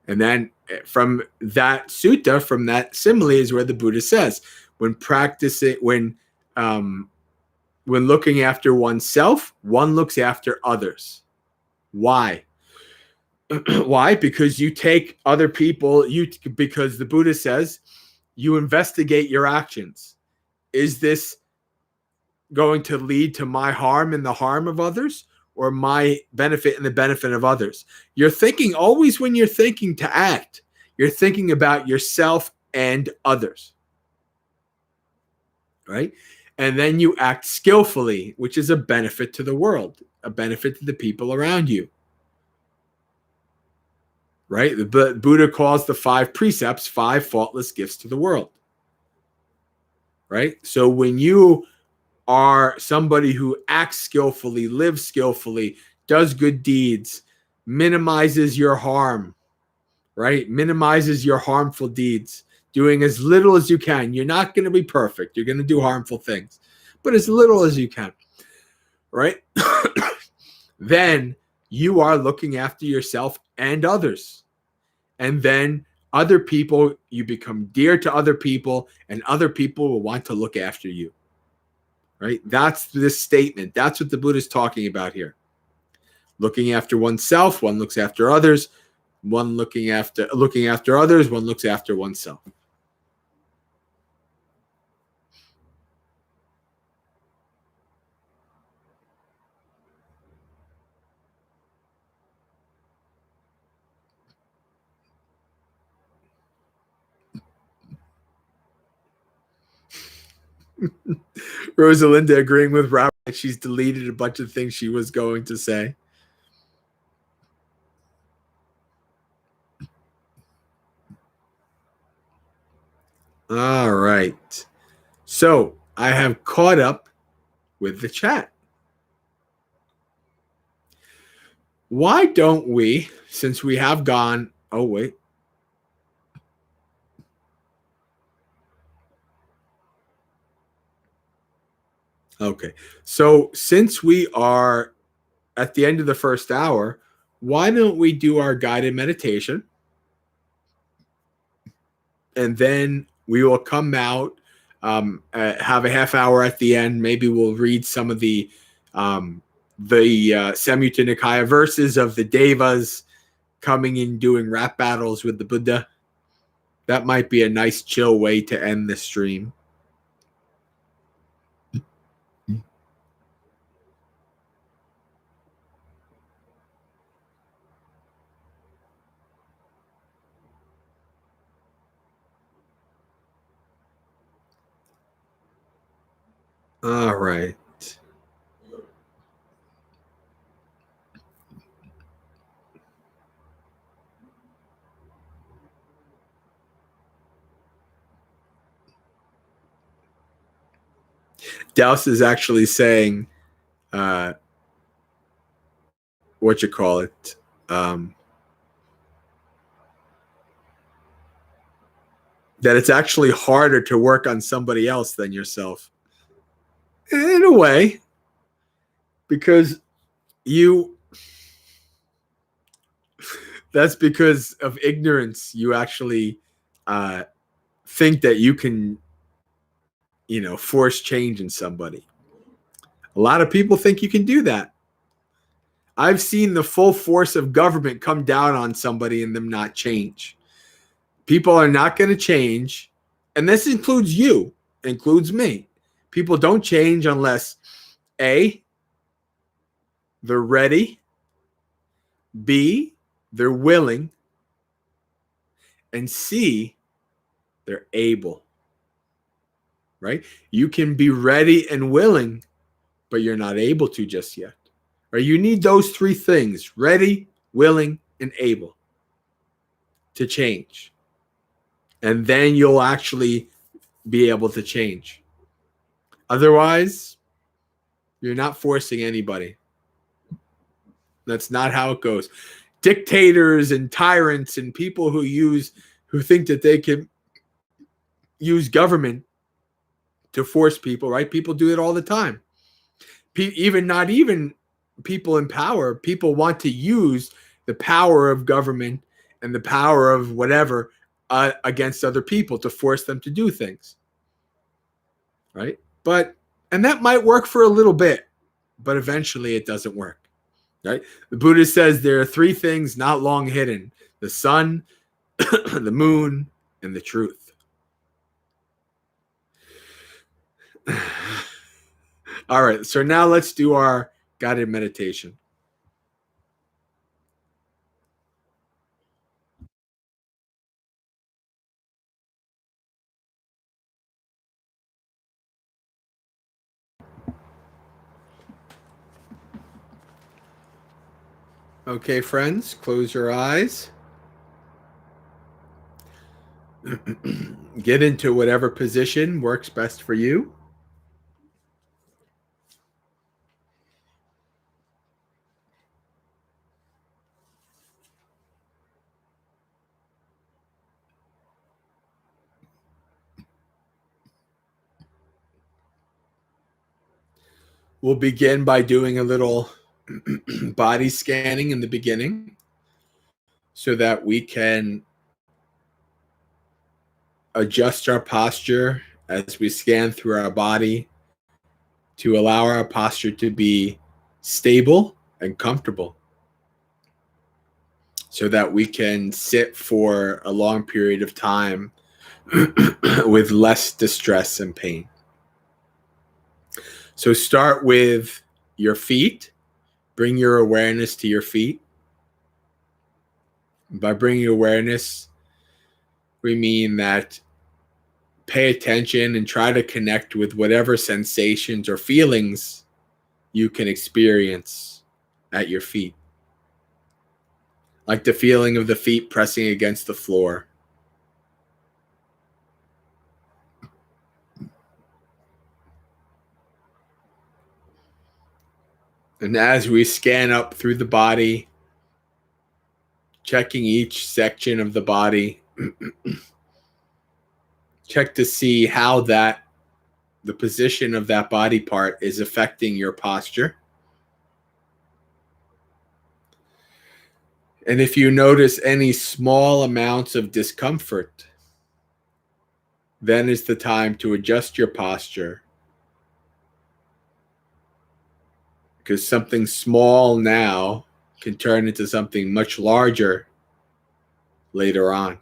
And then from that sutta, from that simile, is where the Buddha says, when looking after oneself, one looks after others. Why? Why? Because you take other people, because the Buddha says, you investigate your actions. Is this going to lead to my harm and the harm of others, or my benefit and the benefit of others? You're thinking always, when you're thinking to act, you're thinking about yourself and others, right? And then you act skillfully, which is a benefit to the world, a benefit to the people around you. right? The Buddha calls the 5 precepts 5 faultless gifts to the world, right? So when you are somebody who acts skillfully, lives skillfully, does good deeds, minimizes your harm, right? Minimizes your harmful deeds, doing as little as you can. You're not going to be perfect. You're going to do harmful things, but as little as you can, right? Then you are looking after yourself and others. And then other people, you become dear to other people, and other people will want to look after you, right? That's this statement. That's what the Buddha is talking about here. Looking after oneself, one looks after others, one looking after others, one looks after oneself. Rosalinda agreeing with Robert that she's deleted a bunch of things she was going to say. All right. So I have caught up with the chat. Why don't we, since we have gone, oh, wait. Okay. So since we are at the end of the first hour, why don't we do our guided meditation? And then we will come out, have a half hour at the end. Maybe we'll read some of the Samyutta Nikaya verses of the Devas coming in doing rap battles with the Buddha. That might be a nice chill way to end the stream. All right. Douse is actually saying, what you call it, that it's actually harder to work on somebody else than yourself. In a way, because you, that's because of ignorance. You actually think that you can, force change in somebody. A lot of people think you can do that. I've seen the full force of government come down on somebody and them not change. People are not going to change. And this includes you, includes me. People don't change unless A, they're ready, B, they're willing, and C, they're able. Right? You can be ready and willing, but you're not able to just yet. Right? You need those 3 things: ready, willing, and able to change. And then you'll actually be able to change. Otherwise, you're not forcing anybody. That's not how it goes. Dictators and tyrants and people who think that they can use government to force people, right? People do it all the time. Not even people in power, people want to use the power of government and the power of whatever against other people to force them to do things, right? And that might work for a little bit, but eventually it doesn't work, right? The Buddha says there are 3 things not long hidden: the sun, the moon, and the truth. All right, so now let's do our guided meditation. Okay, friends, close your eyes. Get into whatever position works best for you. We'll begin by doing a little body scanning in the beginning so that we can adjust our posture as we scan through our body to allow our posture to be stable and comfortable so that we can sit for a long period of time with less distress and pain. So start with your feet. Bring your awareness to your feet. By bringing awareness, we mean that pay attention and try to connect with whatever sensations or feelings you can experience at your feet. Like the feeling of the feet pressing against the floor. And as we scan up through the body, checking each section of the body, check to see how the position of that body part is affecting your posture. And if you notice any small amounts of discomfort, then is the time to adjust your posture. Because something small now can turn into something much larger later on.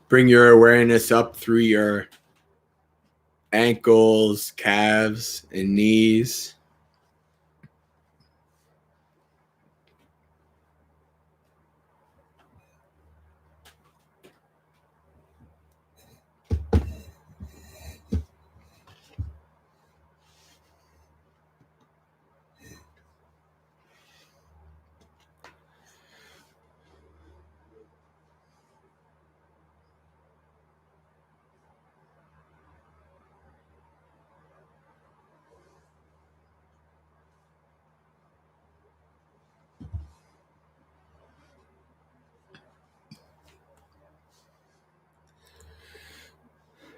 Bring your awareness up through your ankles, calves, and knees.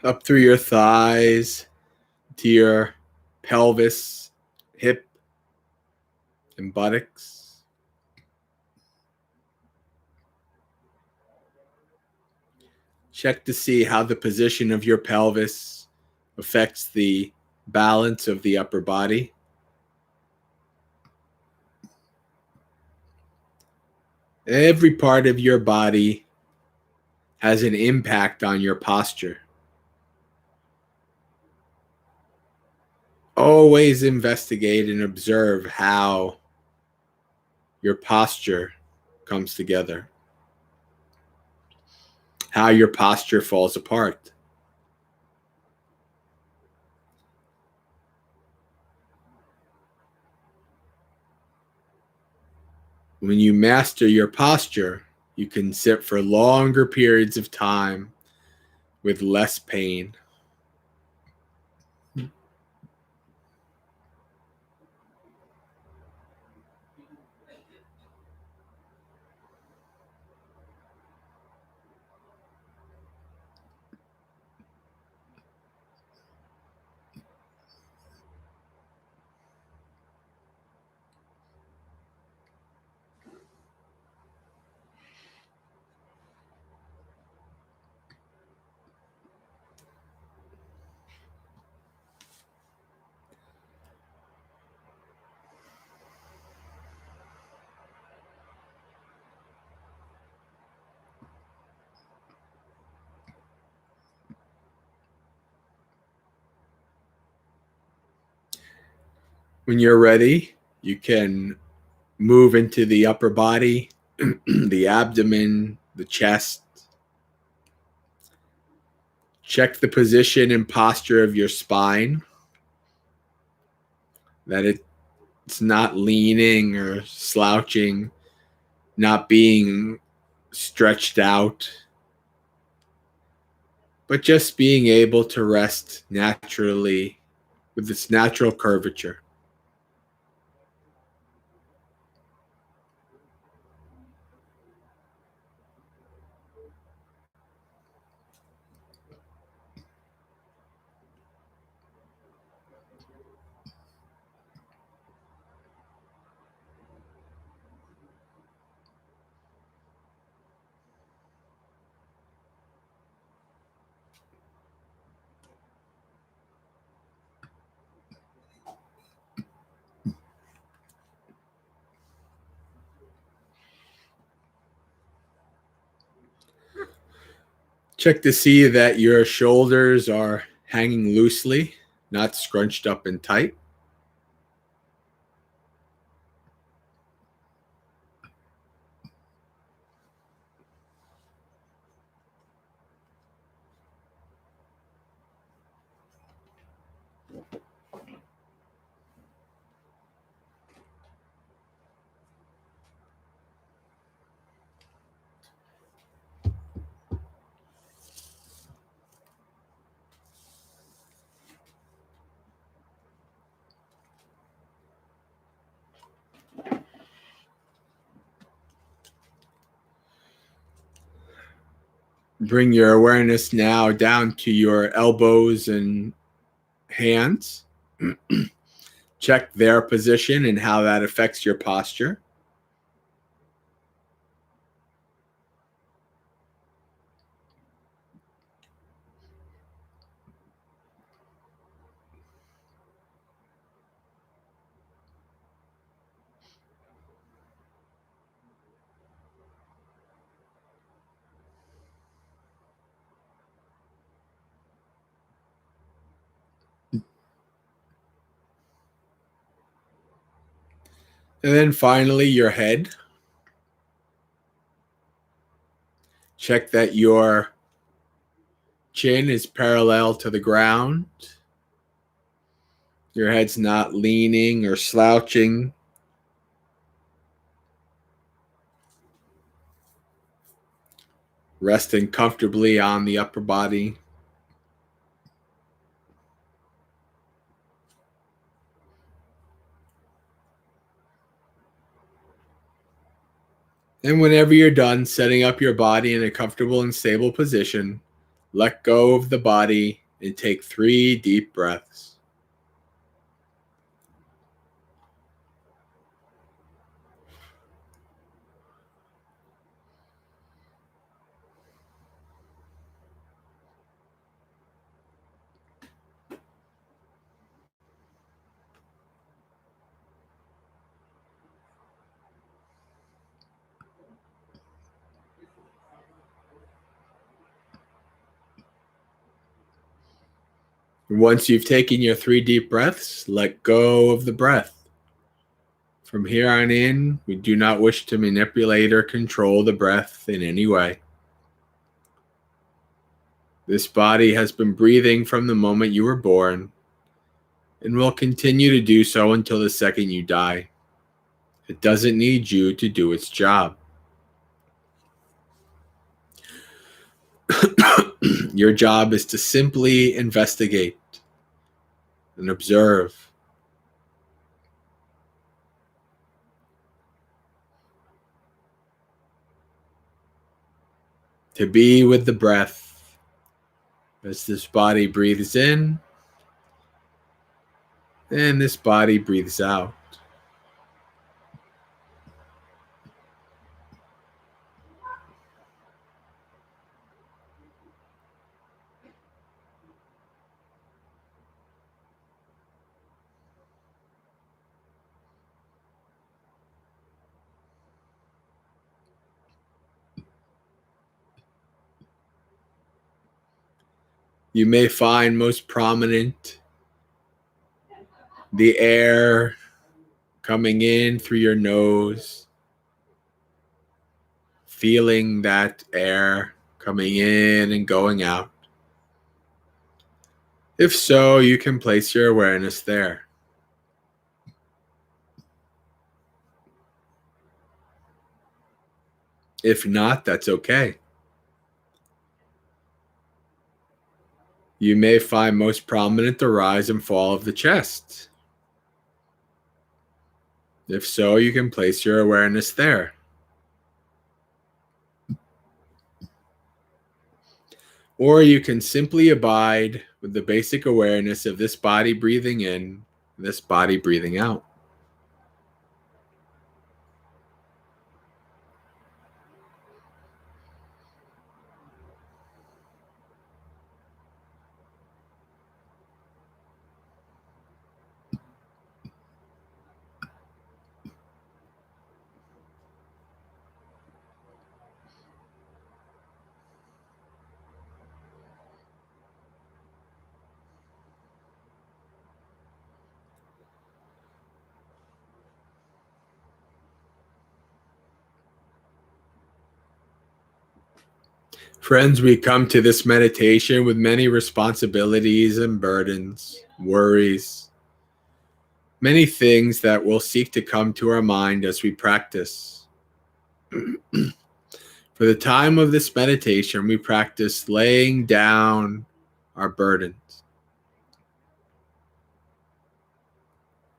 Up through your thighs, to your pelvis, hip, and buttocks. Check to see how the position of your pelvis affects the balance of the upper body. Every part of your body has an impact on your posture. Always investigate and observe how your posture comes together, how your posture falls apart. When you master your posture, you can sit for longer periods of time with less pain. When you're ready, you can move into the upper body, the abdomen, the chest. Check the position and posture of your spine, that it's not leaning or slouching, not being stretched out, but just being able to rest naturally with its natural curvature. Check to see that your shoulders are hanging loosely, not scrunched up and tight. Bring your awareness now down to your elbows and hands. Check their position and how that affects your posture. And then finally, your head. Check that your chin is parallel to the ground. Your head's not leaning or slouching. Resting comfortably on the upper body. And whenever you're done setting up your body in a comfortable and stable position, let go of the body and take 3 deep breaths. Once you've taken your 3 deep breaths, let go of the breath. From here on in, we do not wish to manipulate or control the breath in any way. This body has been breathing from the moment you were born and will continue to do so until the second you die. It doesn't need you to do its job. Your job is to simply investigate and observe. To be with the breath as this body breathes in and this body breathes out. You may find most prominent the air coming in through your nose, feeling that air coming in and going out. If so, you can place your awareness there. If not, that's okay. You may find most prominent the rise and fall of the chest. If so, you can place your awareness there. Or you can simply abide with the basic awareness of this body breathing in, this body breathing out. Friends, we come to this meditation with many responsibilities and burdens, worries, many things that will seek to come to our mind as we practice. For the time of this meditation, we practice laying down our burdens,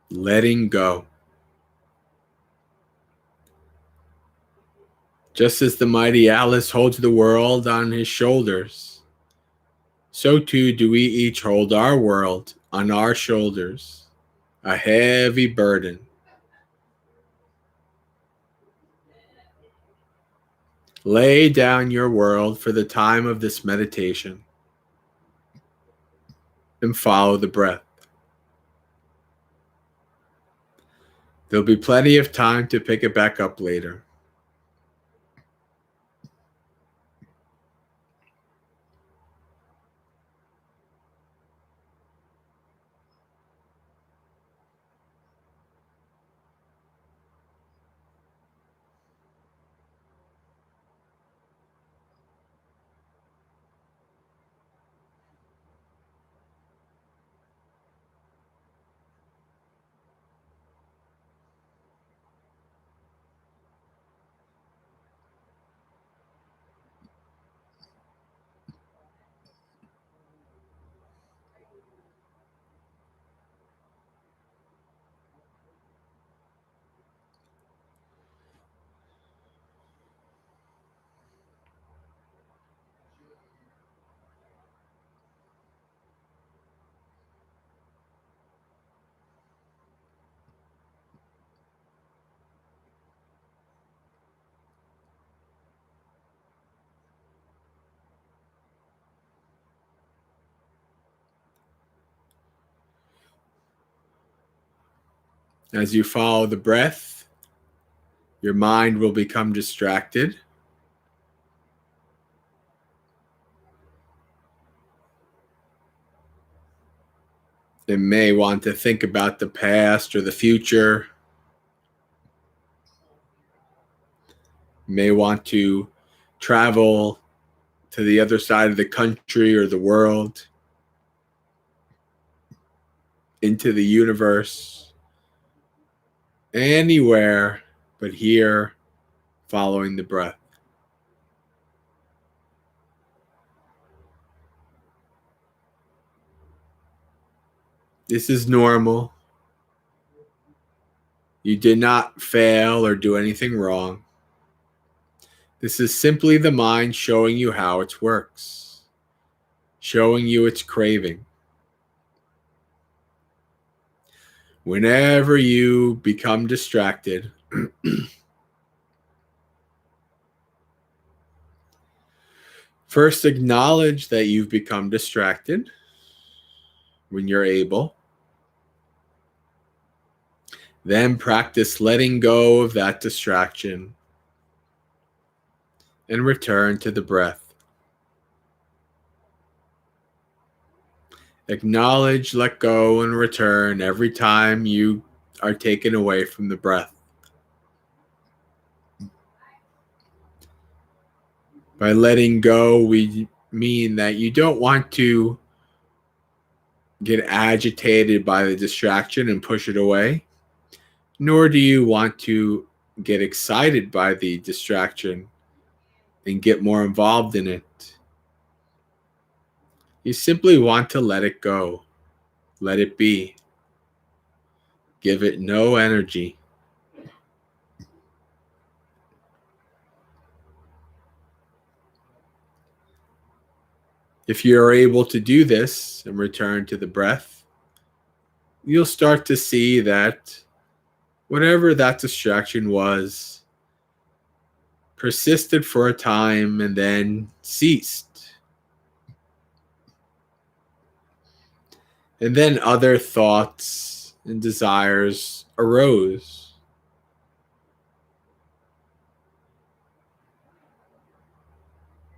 letting go. Just as the mighty Atlas holds the world on his shoulders, so too do we each hold our world on our shoulders, a heavy burden. Lay down your world for the time of this meditation and follow the breath. There'll be plenty of time to pick it back up later. As you follow the breath, your mind will become distracted. It may want to think about the past or the future. It may want to travel to the other side of the country or the world, into the universe, anywhere but here, following the breath. This is normal. You did not fail or do anything wrong. This is simply the mind showing you how it works, showing you its craving. Whenever you become distracted, first acknowledge that you've become distracted when you're able. Then practice letting go of that distraction and return to the breath. Acknowledge, let go, and return every time you are taken away from the breath. By letting go, we mean that you don't want to get agitated by the distraction and push it away, nor do you want to get excited by the distraction and get more involved in it. You simply want to let it go, let it be, give it no energy. If you are able to do this and return to the breath, you'll start to see that whatever that distraction was persisted for a time and then ceased. And then other thoughts and desires arose.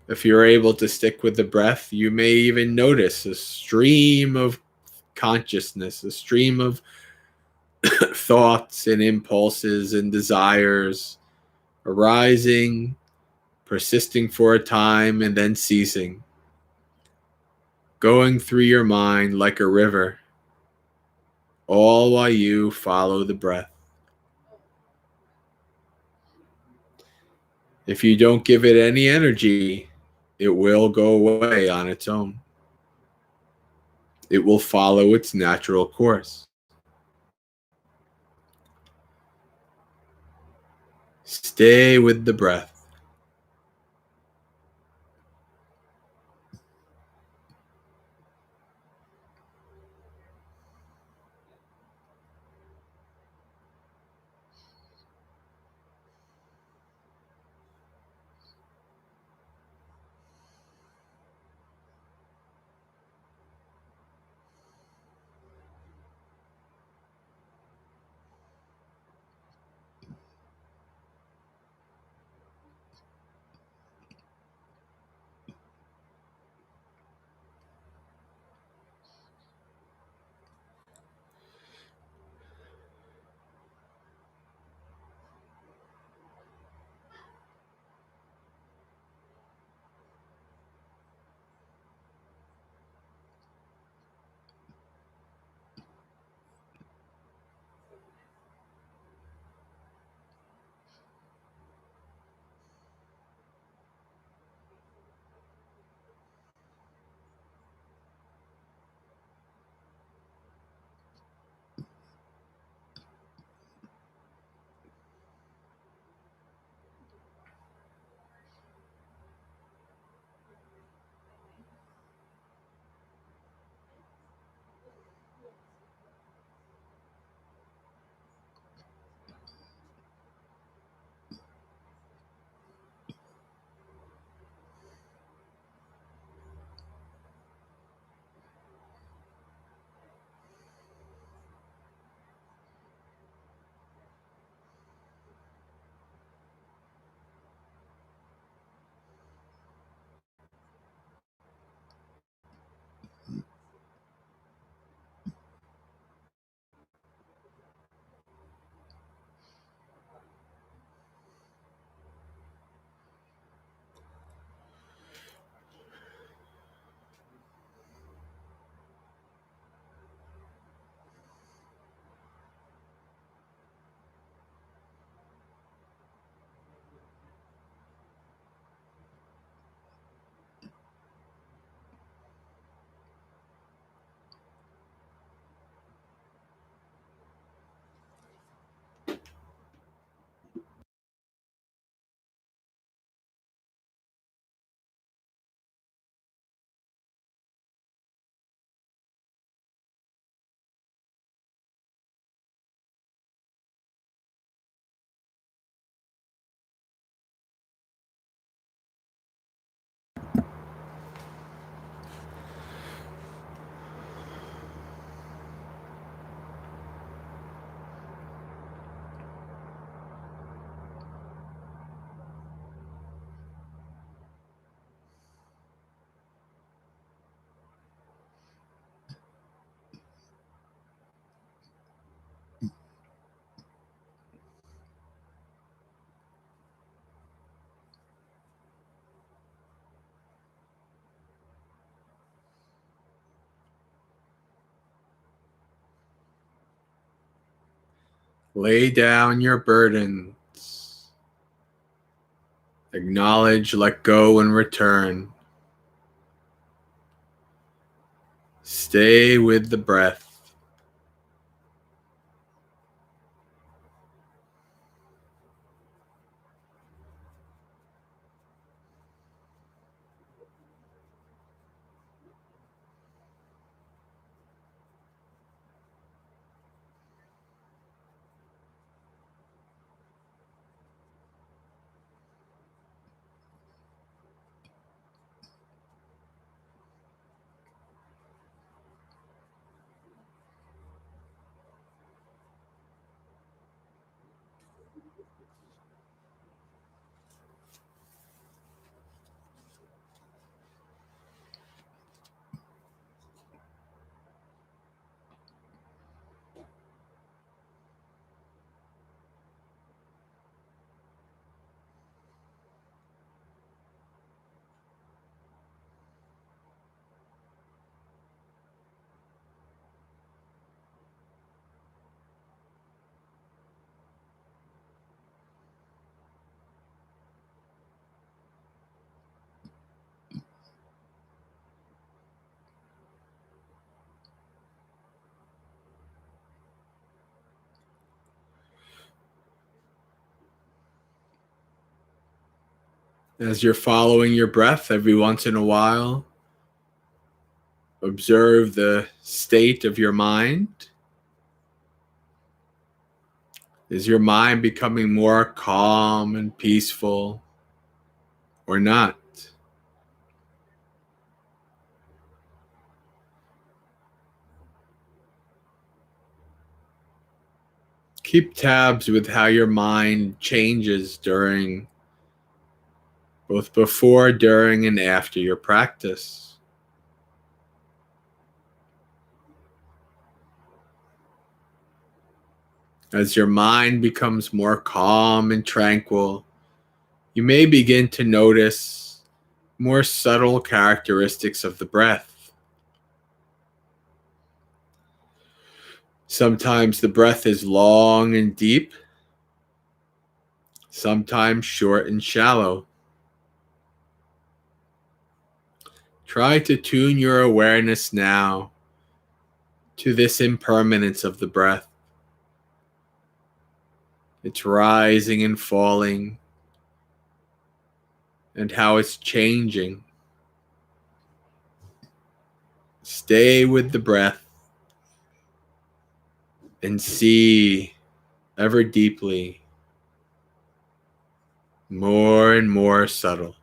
If you're able to stick with the breath, you may even notice a stream of consciousness, a stream of thoughts and impulses and desires arising, persisting for a time, and then ceasing, going through your mind like a river, all while you follow the breath. If you don't give it any energy, it will go away on its own. It will follow its natural course. Stay with the breath. Lay down your burdens. Acknowledge, let go, and return. Stay with the breath. As you're following your breath every once in a while, observe the state of your mind. Is your mind becoming more calm and peaceful or not? Keep tabs with how your mind changes during both before, during, and after your practice. As your mind becomes more calm and tranquil, you may begin to notice more subtle characteristics of the breath. Sometimes the breath is long and deep, sometimes short and shallow. Try to tune your awareness now to this impermanence of the breath. It's rising and falling, and how it's changing. Stay with the breath and see ever deeply, more and more subtle.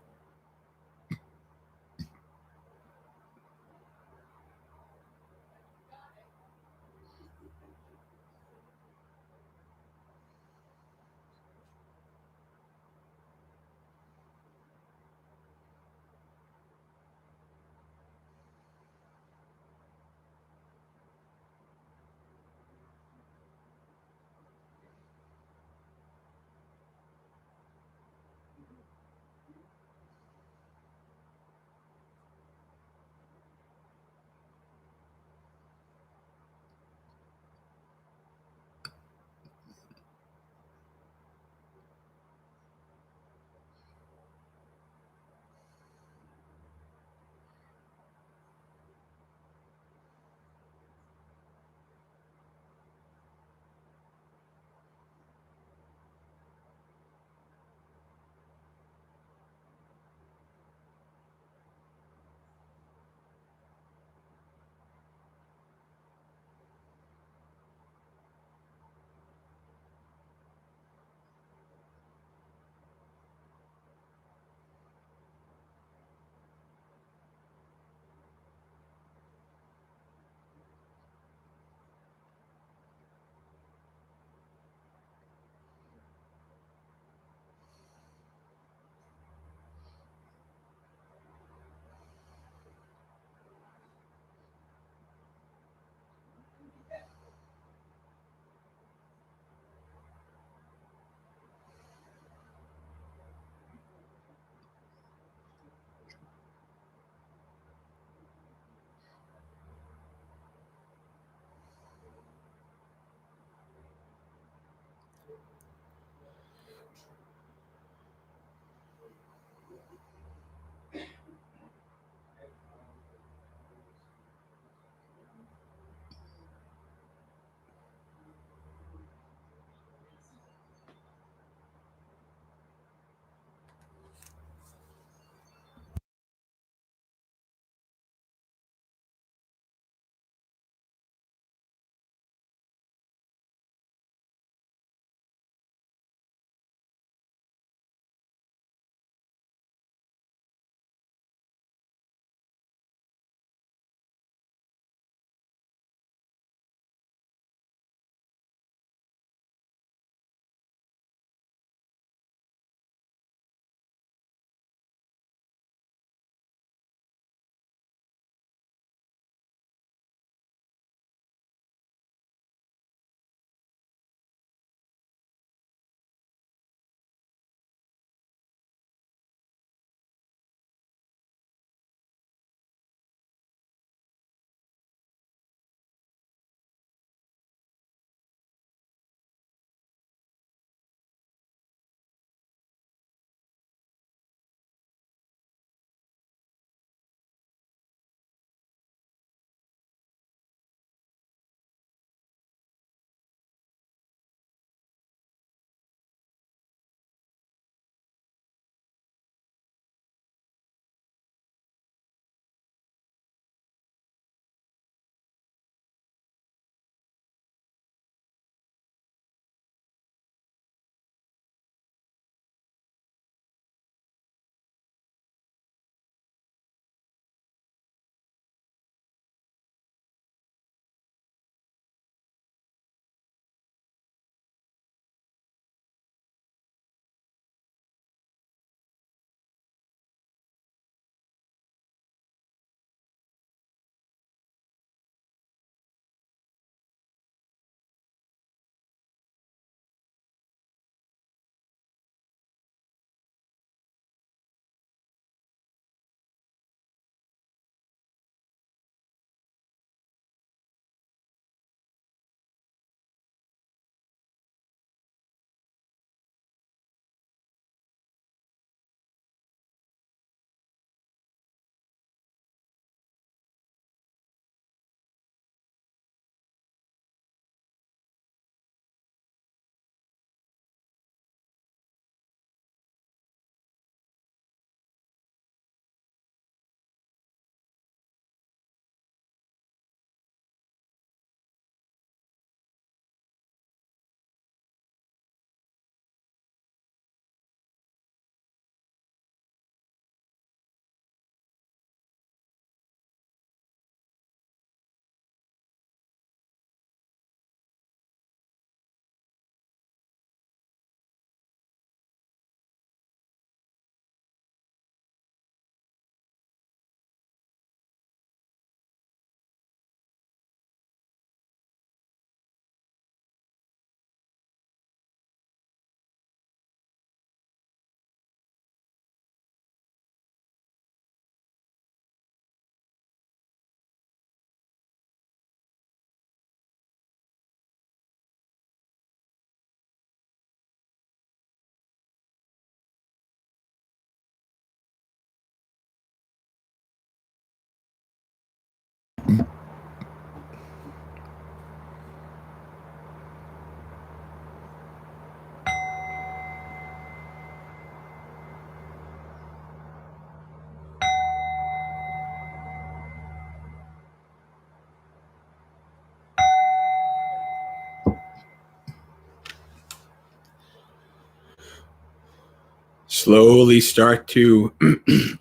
Slowly start to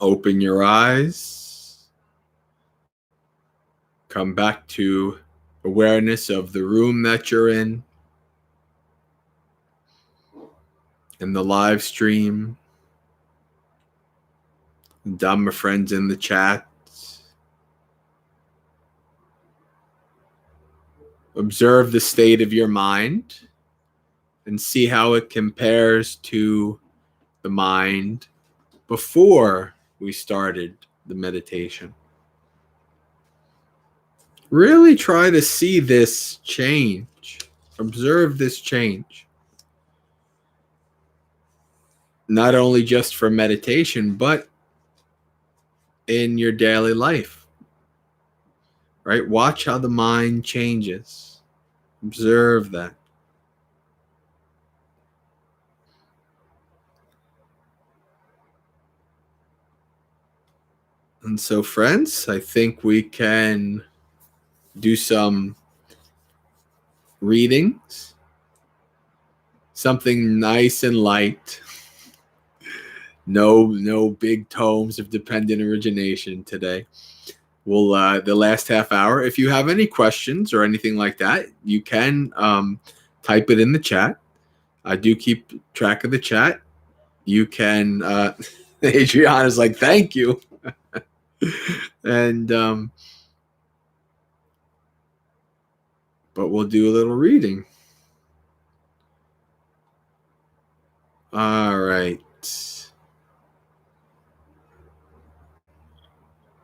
open your eyes. Come back to awareness of the room that you're in and the live stream. Dhamma friends in the chat. Observe the state of your mind and see how it compares to the mind before we started the meditation. Really try to see this change. Observe this change. Not only just for meditation, but in your daily life. Right? Watch how the mind changes. Observe that. And so, friends, I think we can do some readings. Something nice and light. No big tomes of dependent origination today. We'll the last half hour. If you have any questions or anything like that, you can type it in the chat. I do keep track of the chat. You can. Adriana's like, thank you, and but we'll do a little reading. All right.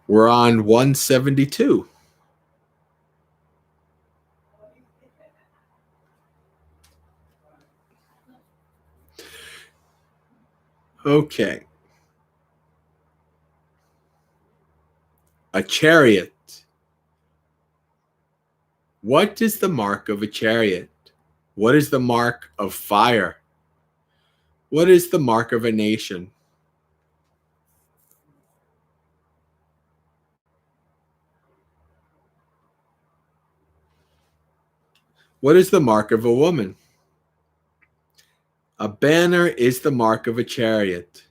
We're on 172. Okay. A chariot. What is the mark of a chariot? What is the mark of fire? What is the mark of a nation? What is the mark of a woman? A banner is the mark of a chariot.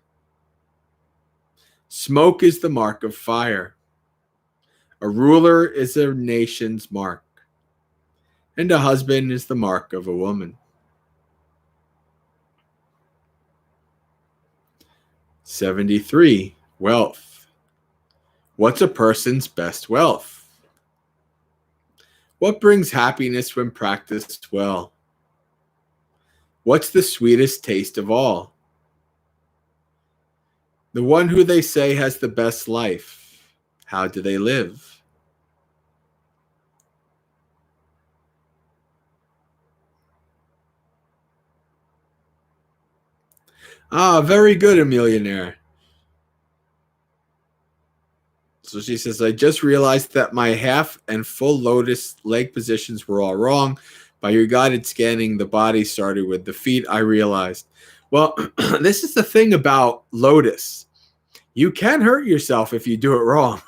Smoke is the mark of fire. A ruler is a nation's mark. And a husband is the mark of a woman. 73. Wealth. What's a person's best wealth? What brings happiness when practiced well? What's the sweetest taste of all? The one who they say has the best life. How do they live? Ah, very good, a millionaire. So she says, I just realized that my half and full lotus leg positions were all wrong. By your guided scanning, the body started with the feet, I realized. Well, this is the thing about lotus. You can hurt yourself if you do it wrong.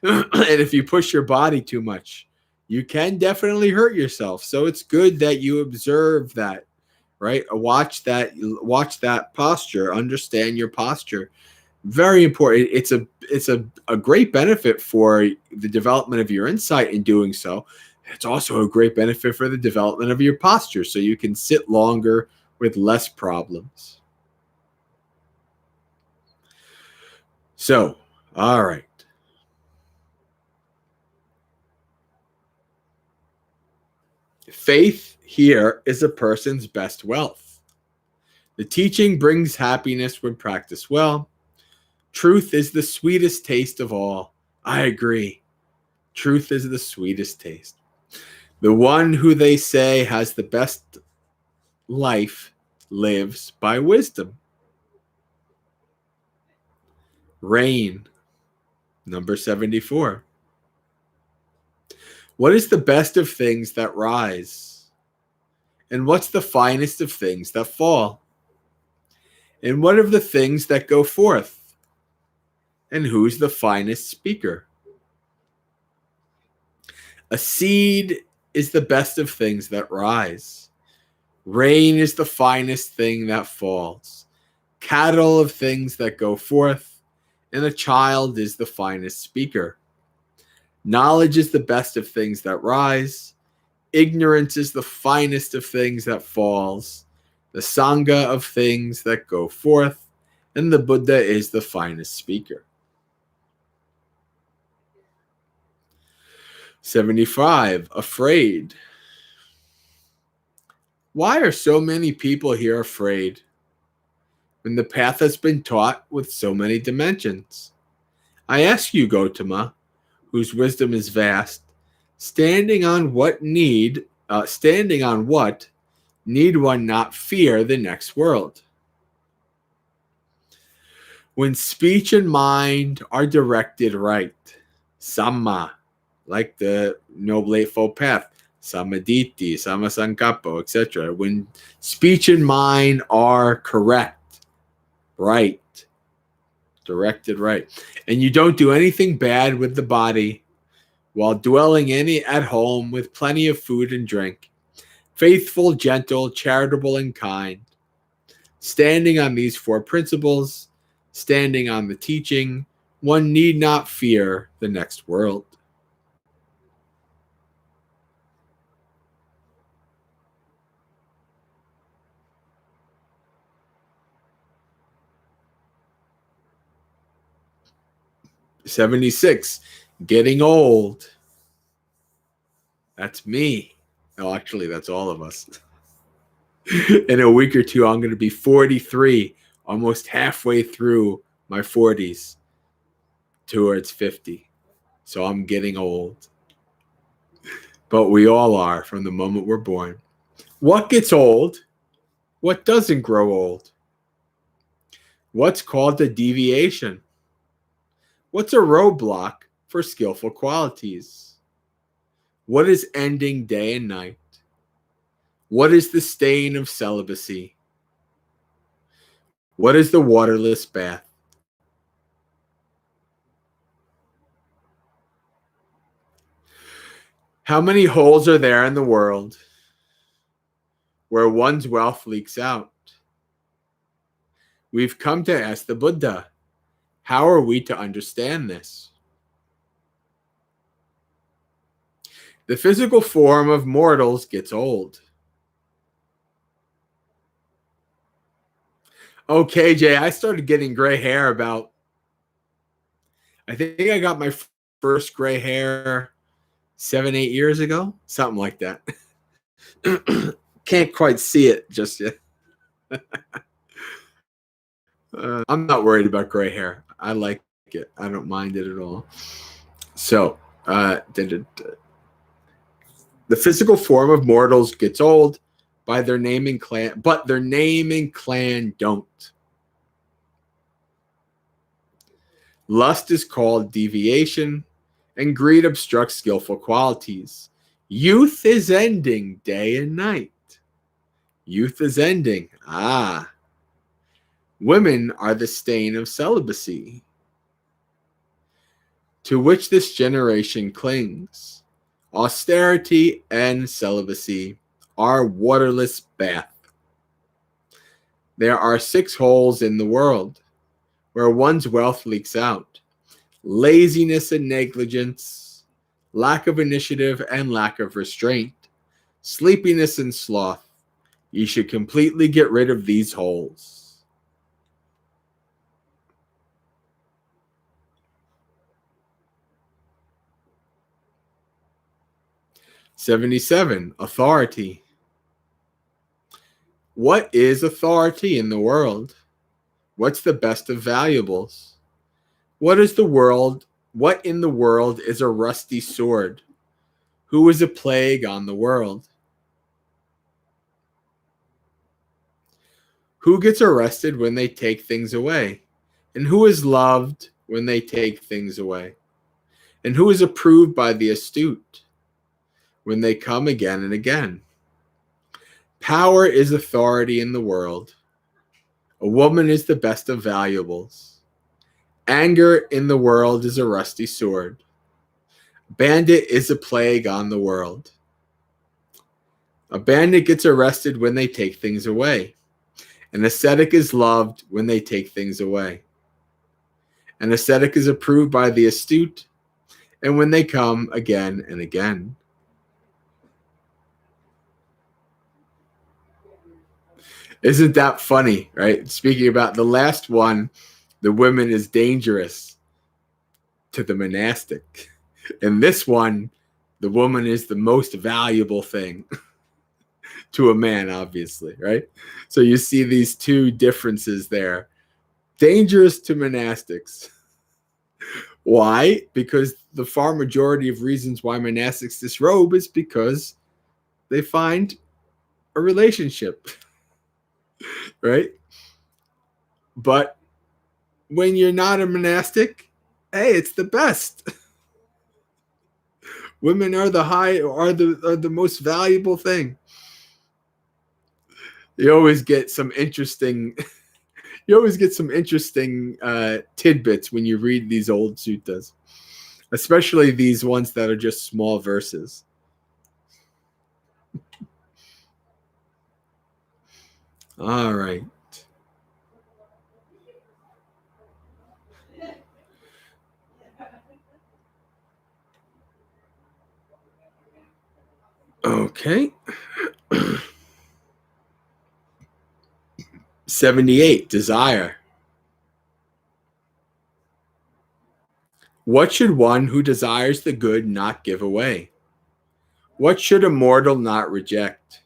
And if you push your body too much, you can definitely hurt yourself. So it's good that you observe that, right? Watch that posture, understand your posture. Very important. It's a great benefit for the development of your insight in doing so. It's also a great benefit for the development of your posture, so you can sit longer with less problems. So, all right. Faith here is a person's best wealth. The teaching brings happiness when practiced well. Truth is the sweetest taste of all. I agree. Truth is the sweetest taste. The one who they say has the best life lives by wisdom. Rain, number 74. What is the best of things that rise? And what's the finest of things that fall? And what are the things that go forth? And who's the finest speaker? A seed is the best of things that rise. Rain is the finest thing that falls. cattle of things that go forth, and a child is the finest speaker. Knowledge is the best of things that rise. Ignorance is the finest of things that falls. The Sangha of things that go forth, and the Buddha is the finest speaker. 75. Afraid. Why are so many people here afraid when the path has been taught with so many dimensions? I ask you, Gautama, whose wisdom is vast, standing on what need one not fear the next world? When speech and mind are directed right, samma, like the Noble Eightfold Path, samaditi, samasankapo, etc. When speech and mind are correct, right, directed right, and you don't do anything bad with the body while dwelling at home with plenty of food and drink, faithful, gentle, charitable, and kind, standing on these four principles, standing on the teaching, one need not fear the next world. '76, getting old. That's me. Oh, actually, that's all of us. In a week or two, I'm going to be 43, almost halfway through my 40s towards 50. So I'm getting old. But we all are from the moment we're born. What gets old? What doesn't grow old? What's called a deviation? What's a roadblock for skillful qualities? What is ending day and night? What is the stain of celibacy? What is the waterless bath? How many holes are there in the world where one's wealth leaks out? We've come to ask the Buddha, how are we to understand this? The physical form of mortals gets old. Oh, KJ, I started getting gray hair I think I got my first gray hair 7-8 years ago, something like that. Can't quite see it just yet. I'm not worried about gray hair. I like it. I don't mind it at all. So, the physical form of mortals gets old by their name and clan, but their name and clan don't. Lust is called deviation, and greed obstructs skillful qualities. Youth is ending day and night. Youth is ending. Women are the stain of celibacy, to which this generation clings. Austerity and celibacy are waterless bath. There are 6 holes in the world where one's wealth leaks out. Laziness and negligence, lack of initiative and lack of restraint, sleepiness and sloth. You should completely get rid of these holes. '77, authority. What is authority in the world? What's the best of valuables? What in the world is a rusty sword? Who is a plague on the world? Who gets arrested when they take things away? And who is loved when they take things away? And who is approved by the astute when they come again and again? Power is authority in the world. A woman is the best of valuables. Anger in the world is a rusty sword. Bandit is a plague on the world. A bandit gets arrested when they take things away. An ascetic is loved when they take things away. An ascetic is approved by the astute, and when they come again and again. Isn't that funny, right? Speaking about the last one, the woman is dangerous to the monastic. In this one, the woman is the most valuable thing to a man, obviously, right? So you see these two differences there. Dangerous to monastics. Why? Because the far majority of reasons why monastics disrobe is because they find a relationship, right? But when you're not a monastic, hey, it's the best. Women are the most valuable thing. You always get some interesting tidbits when you read these old suttas, especially these ones that are just small verses. All right. Okay. 78, desire. What should one who desires the good not give away? What should a mortal not reject?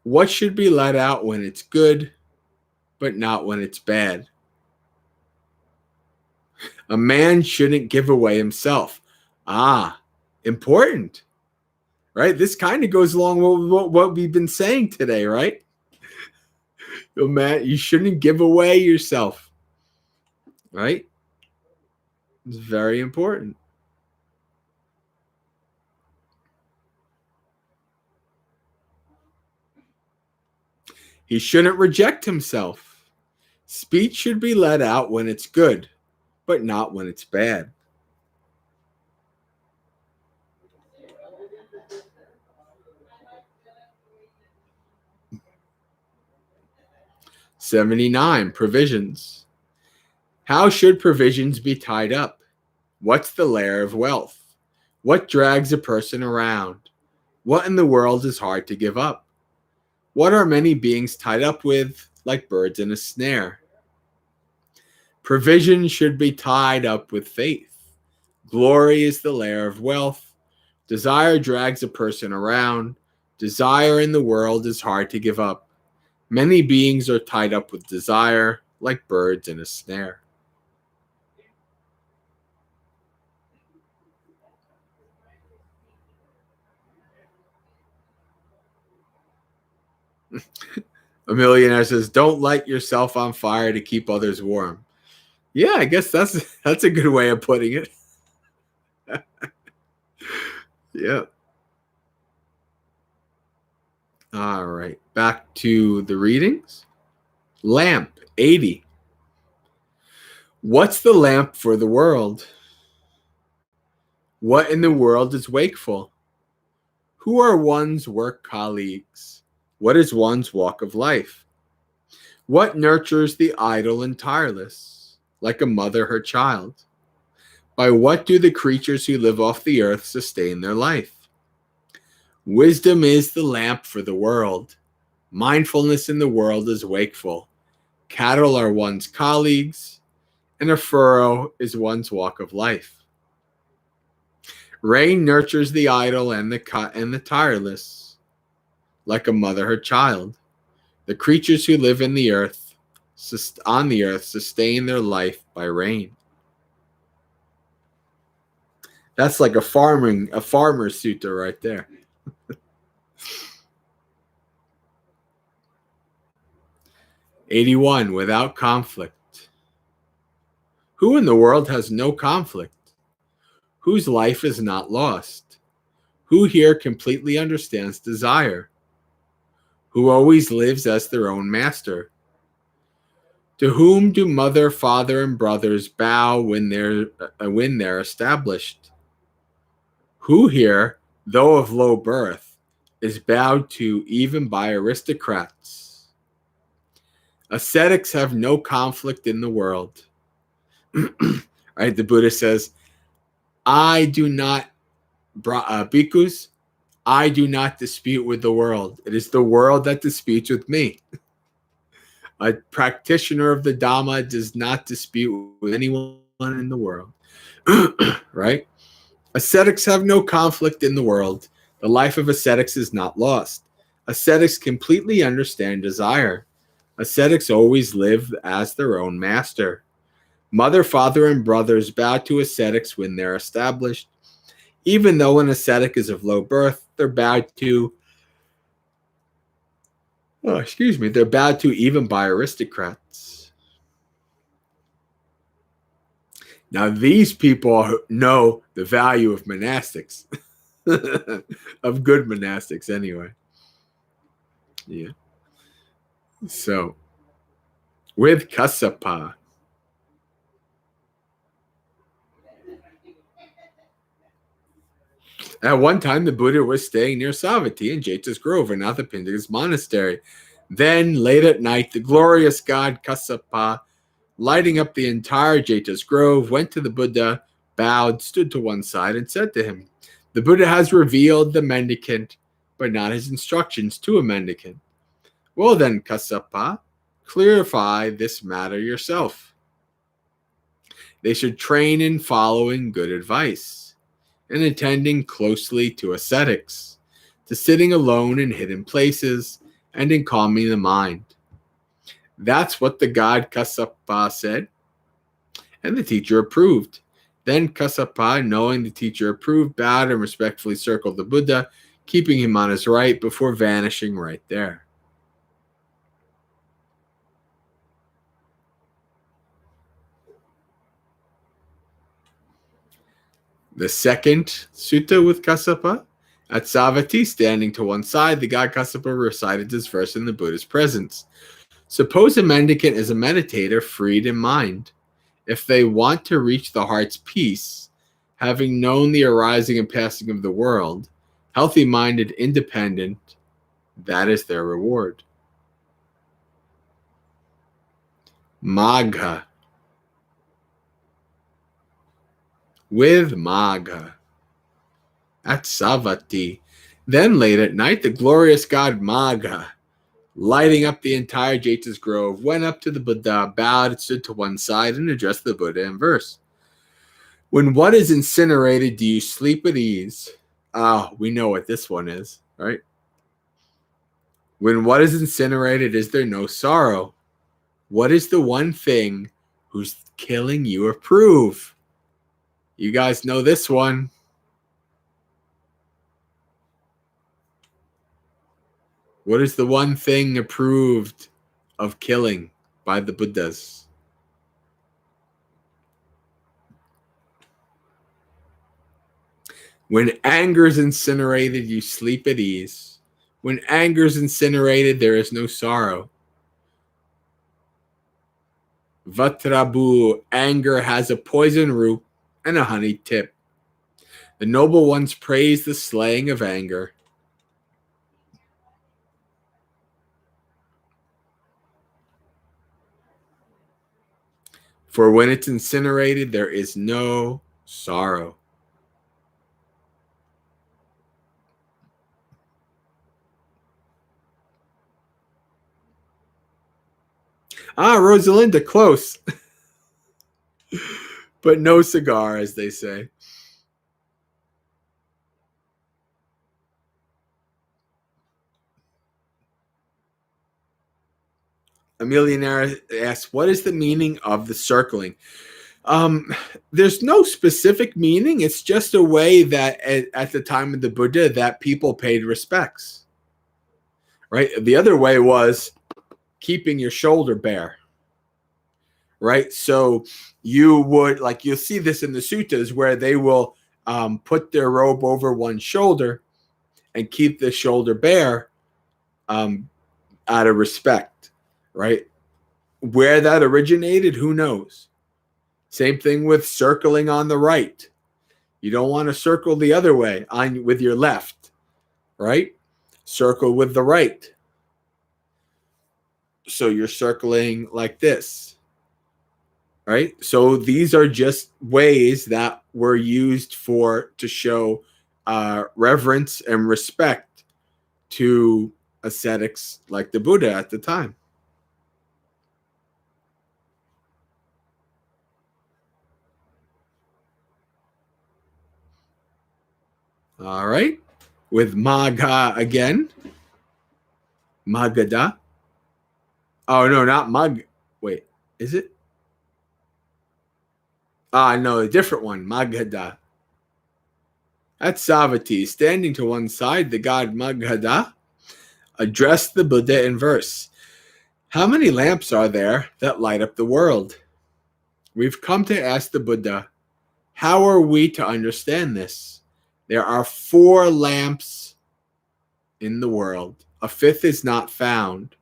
What should be let out when it's good, but not when it's bad? A man shouldn't give away himself. Ah, important, right? This kind of goes along with what we've been saying today, right? Man, you shouldn't give away yourself, right? It's very important. He shouldn't reject himself. Speech should be let out when it's good, but not when it's bad. '79, provisions. How should provisions be tied up? What's the layer of wealth? What drags a person around? What in the world is hard to give up? What are many beings tied up with, like birds in a snare? Provision should be tied up with faith. Glory is the lair of wealth. Desire drags a person around. Desire in the world is hard to give up. Many beings are tied up with desire, like birds in a snare. A millionaire says, "Don't light yourself on fire to keep others warm." Yeah, I guess that's a good way of putting it. Yeah. All right. Back to the readings. Lamp, 80. What's the lamp for the world? What in the world is wakeful? Who are one's work colleagues? What is one's walk of life? What nurtures the idle and tireless, like a mother her child? By what do the creatures who live off the earth sustain their life? Wisdom is the lamp for the world. Mindfulness in the world is wakeful. Cattle are one's colleagues, and a furrow is one's walk of life. Rain nurtures the idle and the tireless, like a mother her child. The creatures who live in the earth, on the earth, sustain their life by rain. That's like a farmer sutta right there. 81, without conflict. Who in the world has no conflict? Whose life is not lost? Who here completely understands desire? Who always lives as their own master? To whom do mother, father, and brothers bow when they're established? Who here, though of low birth, is bowed to even by aristocrats? Ascetics have no conflict in the world. Right? The Buddha says, I do not, bhikkhus, I do not dispute with the world. It is the world that disputes with me. A practitioner of the Dhamma does not dispute with anyone in the world. Right? Ascetics have no conflict in the world. The life of ascetics is not lost. Ascetics completely understand desire. Ascetics always live as their own master. Mother, father, and brothers bow to ascetics when they're established. Even though an ascetic is of low birth, they're bowed to, they're bowed to even by aristocrats. Now, these people know the value of monastics, of good monastics anyway. Yeah. So, with Kassapa, at one time, the Buddha was staying near Savatthi in Jeta's Grove, Anathapindika's monastery. Then, late at night, the glorious god Kassapa, lighting up the entire Jeta's Grove, went to the Buddha, bowed, stood to one side, and said to him, the Buddha has revealed the mendicant, but not his instructions to a mendicant. Well then, Kassapa, clarify this matter yourself. They should train in following good advice, and attending closely to ascetics, to sitting alone in hidden places, and in calming the mind. That's what the god Kassapa said, and the teacher approved. Then Kassapa, knowing the teacher approved, bowed and respectfully circled the Buddha, keeping him on his right before vanishing right there. The second sutta with Kassapa. At Savatthi, standing to one side, the god Kassapa recited this verse in the Buddha's presence. Suppose a mendicant is a meditator freed in mind. If they want to reach the heart's peace, having known the arising and passing of the world, healthy-minded, independent, that is their reward. Magha. With Magha. At Savatthi. Then late at night, the glorious god Magha, lighting up the entire Jeta's Grove, went up to the Buddha, bowed, stood to one side, and addressed the Buddha in verse. When what is incinerated, do you sleep at ease? We know what this one is, right? When what is incinerated, is there no sorrow? What is the one thing whose killing you approve? You guys know this one. What is the one thing approved of killing by the Buddhas? When anger is incinerated, you sleep at ease. When anger is incinerated, there is no sorrow. Vatrabu, anger has a poison root and a honey tip. The noble ones praise the slaying of anger. For when it's incinerated, there is no sorrow. Rosalinda, close. But no cigar, as they say. A millionaire asks, what is the meaning of the circling? There's no specific meaning. It's just a way that at the time of the Buddha that people paid respects. Right? The other way was keeping your shoulder bare. Right? So you would, like, you'll see this in the suttas where they will put their robe over one shoulder and keep the shoulder bare out of respect. Right? Where that originated, who knows? Same thing with circling on the right. You don't want to circle the other way with your left, right? Circle with the right. So you're circling like this, right? So these are just ways that were used to show reverence and respect to ascetics like the Buddha at the time. All right. With Magha again. Magada. Oh, no, not Mag. Wait, is it? No, a different one. Maghada. At Savati, standing to one side, the god Maghada addressed the Buddha in verse. How many lamps are there that light up the world? We've come to ask the Buddha, how are we to understand this? There are 4 lamps in the world. A 5th is not found.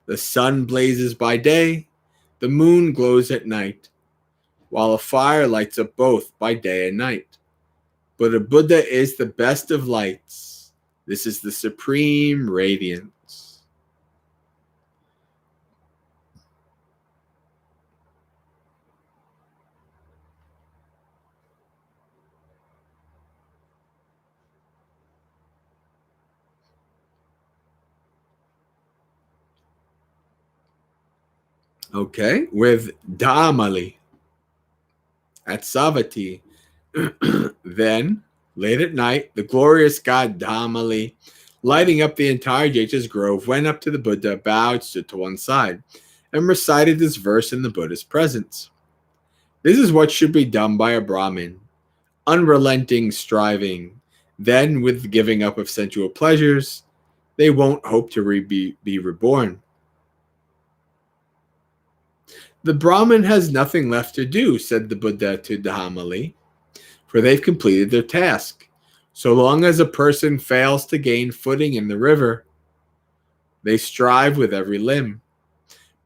The sun blazes by day, the moon glows at night, while a fire lights up both by day and night. But a Buddha is the best of lights. This is the supreme radiance. Okay, with Dhamali at Savatthi. Then, late at night, the glorious god Dhamali, lighting up the entire Jeta's grove, went up to the Buddha, bowed, stood to one side, and recited this verse in the Buddha's presence. This is what should be done by a Brahmin. Unrelenting striving. Then, with the giving up of sensual pleasures, they won't hope to be reborn. The Brahmin has nothing left to do, said the Buddha to Dhammapalooza, for they've completed their task. So long as a person fails to gain footing in the river, they strive with every limb.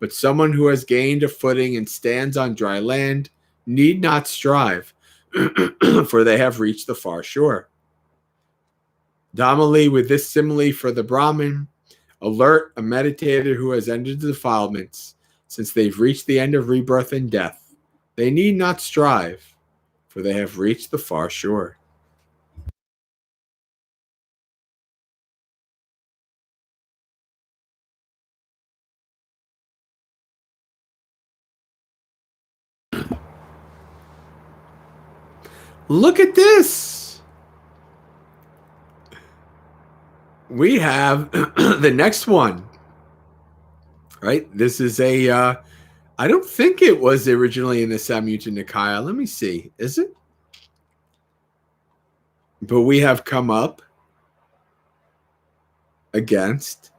But someone who has gained a footing and stands on dry land need not strive, for they have reached the far shore. Dhammapalooza, with this simile for the Brahmin, alert a meditator who has entered the defilements, since they've reached the end of rebirth and death. They need not strive, for they have reached the far shore. Look at this. We have the next one. Right? This is I don't think it was originally in the Samyutta Nikaya. Let me see. Is it? But we have come up against,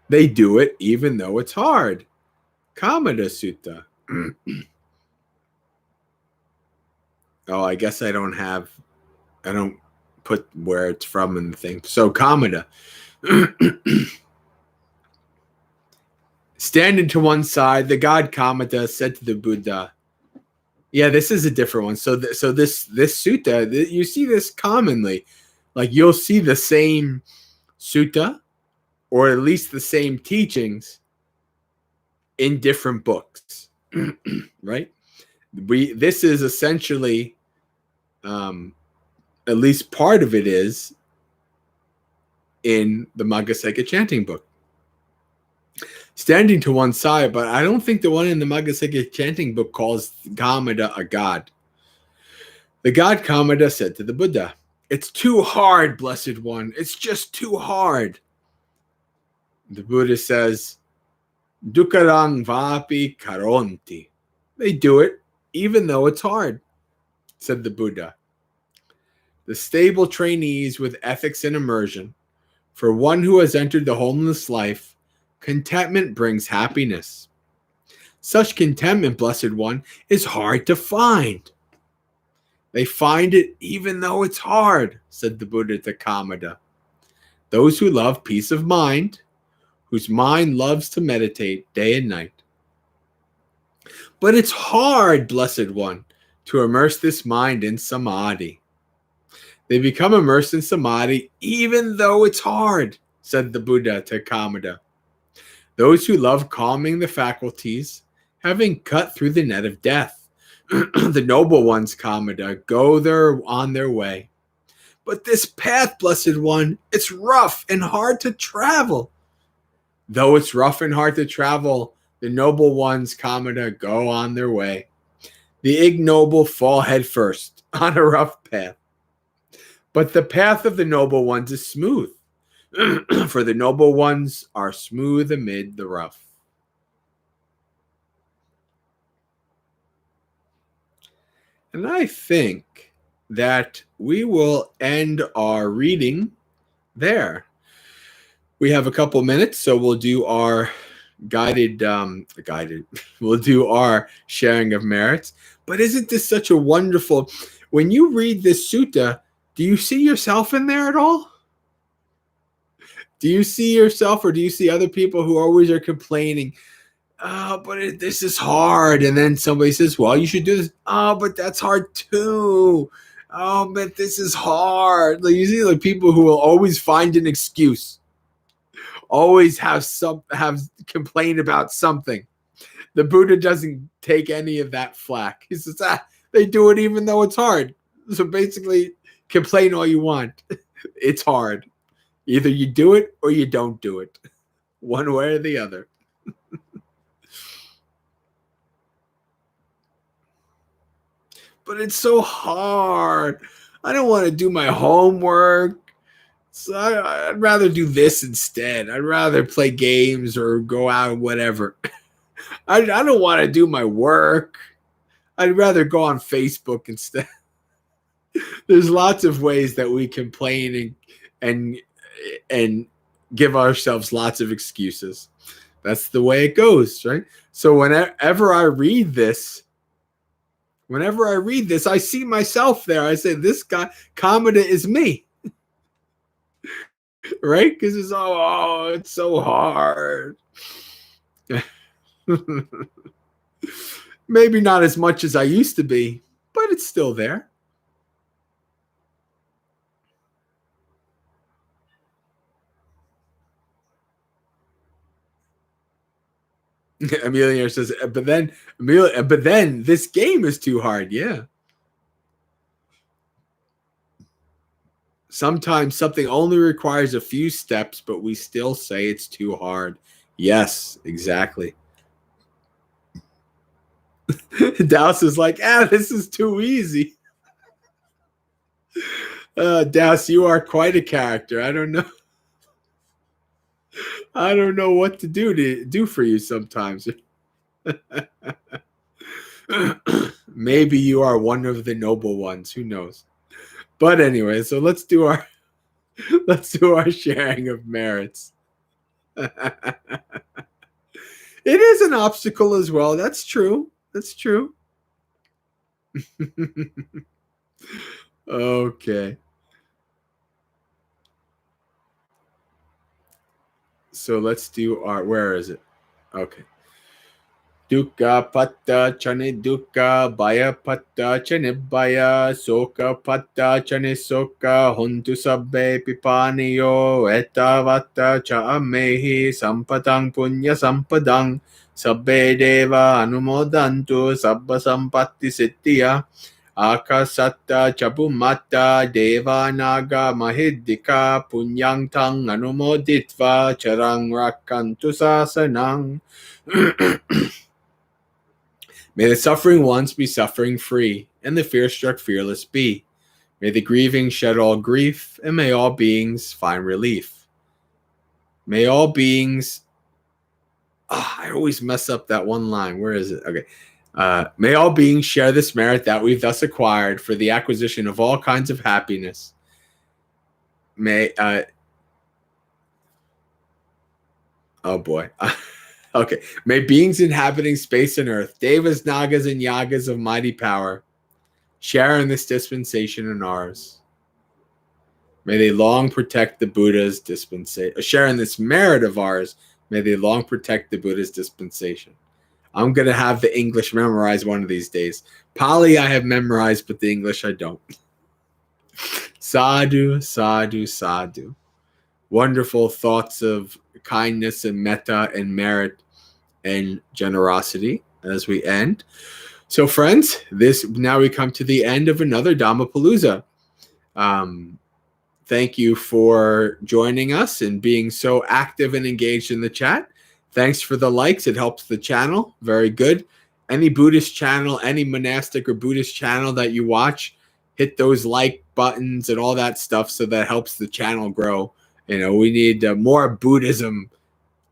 they do it even though it's hard. Kamada Sutta. Oh, I guess I don't put where it's from in the thing. So Kamada. Standing to one side, the god Kamada said to the Buddha, yeah, this is a different one. So this sutta, you see this commonly. Like you'll see the same sutta, or at least the same teachings in different books, right? This is essentially, at least part of it is in the Maggaseka chanting book. Standing to one side, but I don't think the one in the Maggaseka chanting book calls Kamada a god. The god Kamada said to the Buddha, "It's too hard, Blessed One. It's just too hard." The Buddha says, Dukarang vapi karonti. They do it even though it's hard, said the Buddha. The stable trainees with ethics and immersion. For one who has entered the homeless life, contentment brings happiness. Such contentment, Blessed One, is hard to find. They find it even though it's hard, said the Buddha to Kamada. Those who love peace of mind, whose mind loves to meditate day and night. But it's hard, Blessed One, to immerse this mind in samadhi. They become immersed in samadhi even though it's hard, said the Buddha to Kamada. Those who love calming the faculties, having cut through the net of death, the noble ones, Kamada, go on their way. But this path, blessed one, it's rough and hard to travel. Though it's rough and hard to travel, the noble ones, Kamada, go on their way. The ignoble fall headfirst on a rough path. But the path of the noble ones is smooth, for the noble ones are smooth amid the rough. And I think that we will end our reading there. We have a couple minutes, so we'll do our we'll do our sharing of merits. But isn't this such a wonderful, when you read this sutta, do you see yourself in there at all? Do you see yourself, or do you see other people who always are complaining, oh, but this is hard, and then somebody says, well, you should do this. Oh, but that's hard too. Oh, but this is hard. Like, you see, like, people who will always find an excuse, always have complain about something. The Buddha doesn't take any of that flack. He says, they do it even though it's hard. So basically, complain all you want. It's hard. Either you do it or you don't do it. One way or the other. But it's so hard. I don't want to do my homework. So I'd rather do this instead. I'd rather play games or go out, whatever. I don't want to do my work. I'd rather go on Facebook instead. There's lots of ways that we complain and give ourselves lots of excuses. That's the way it goes, right? So whenever I read this, I see myself there. I say, this guy, Kamada, is me. Right? Because it's it's so hard. Maybe not as much as I used to be, but it's still there. Amelia says, but then this game is too hard. Yeah. Sometimes something only requires a few steps, but we still say it's too hard. Yes, exactly. Dallas is like, this is too easy. Dallas, you are quite a character. I don't know. I don't know what to do for you sometimes. Maybe you are one of the noble ones. Who knows? But anyway, so let's do our sharing of merits. It is an obstacle as well. That's true. Okay. So let's do our, where is it? Okay. Dukkha patta chane dukkha, bhaya patta chane bhaya, soka patta chane soka, hontu sabbe pipaniyo, etavatta cha amehi, sampadang punya sampadang, sabbe deva anumodantu, sabba sampatti siddhya, akasatta chabumatta, deva naga mahiddika, punyang tang anumoditva, charang rakkantu sasanang. May the suffering ones be suffering free, and the fear-struck fearless be. May the grieving shed all grief, and may all beings find relief. May all beings... I always mess up that one line. Where is it? Okay. May all beings share this merit that we've thus acquired for the acquisition of all kinds of happiness. May... oh, boy. Okay. May beings inhabiting space and earth, devas, nagas, and yagas of mighty power, share in this dispensation and ours. May they long protect the Buddha's dispensation. Share in this merit of ours. May they long protect the Buddha's dispensation. I'm going to have the English memorized one of these days. Pali I have memorized, but the English I don't. Sadhu, sadhu, sadhu. wonderful thoughts of kindness and metta and merit and generosity as we end. So, friends, now we come to the end of another Dhammapalooza. Thank you for joining us and being so active and engaged in the chat. Thanks for the likes. It helps the channel. Very good. Any Buddhist channel, any monastic or Buddhist channel that you watch, hit those like buttons and all that stuff so that helps the channel grow. We need more Buddhism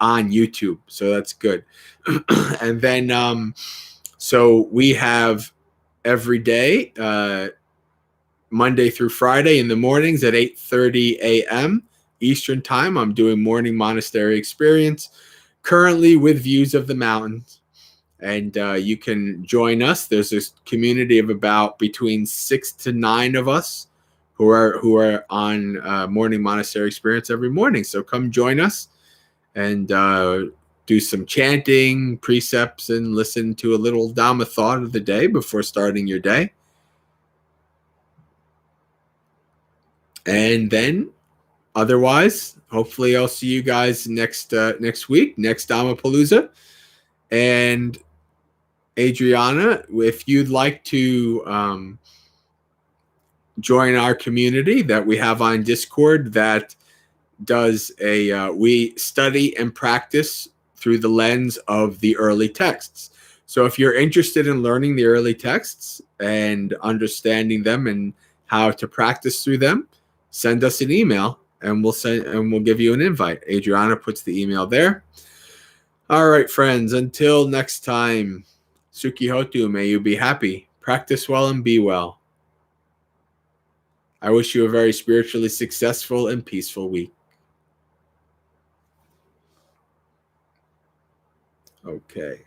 on YouTube, so that's good. And then, so we have every day, Monday through Friday in the mornings at 8:30 a.m. Eastern Time. I'm doing morning monastery experience, currently with views of the mountains. And you can join us. There's this community of about between 6 to 9 of us who are on morning monastery experience every morning. So come join us and do some chanting, precepts, and listen to a little Dhamma thought of the day before starting your day. And then otherwise, hopefully I'll see you guys next week, next Dhammapalooza. And Adriana, if you'd like to join our community that we have on Discord that does we study and practice through the lens of the early texts. So if you're interested in learning the early texts and understanding them and how to practice through them, send us an email and we'll give you an invite. Adriana puts the email there. All right, friends, until next time, Sukhi Hotu, may you be happy, practice well, and be well. I wish you a very spiritually successful and peaceful week. Okay.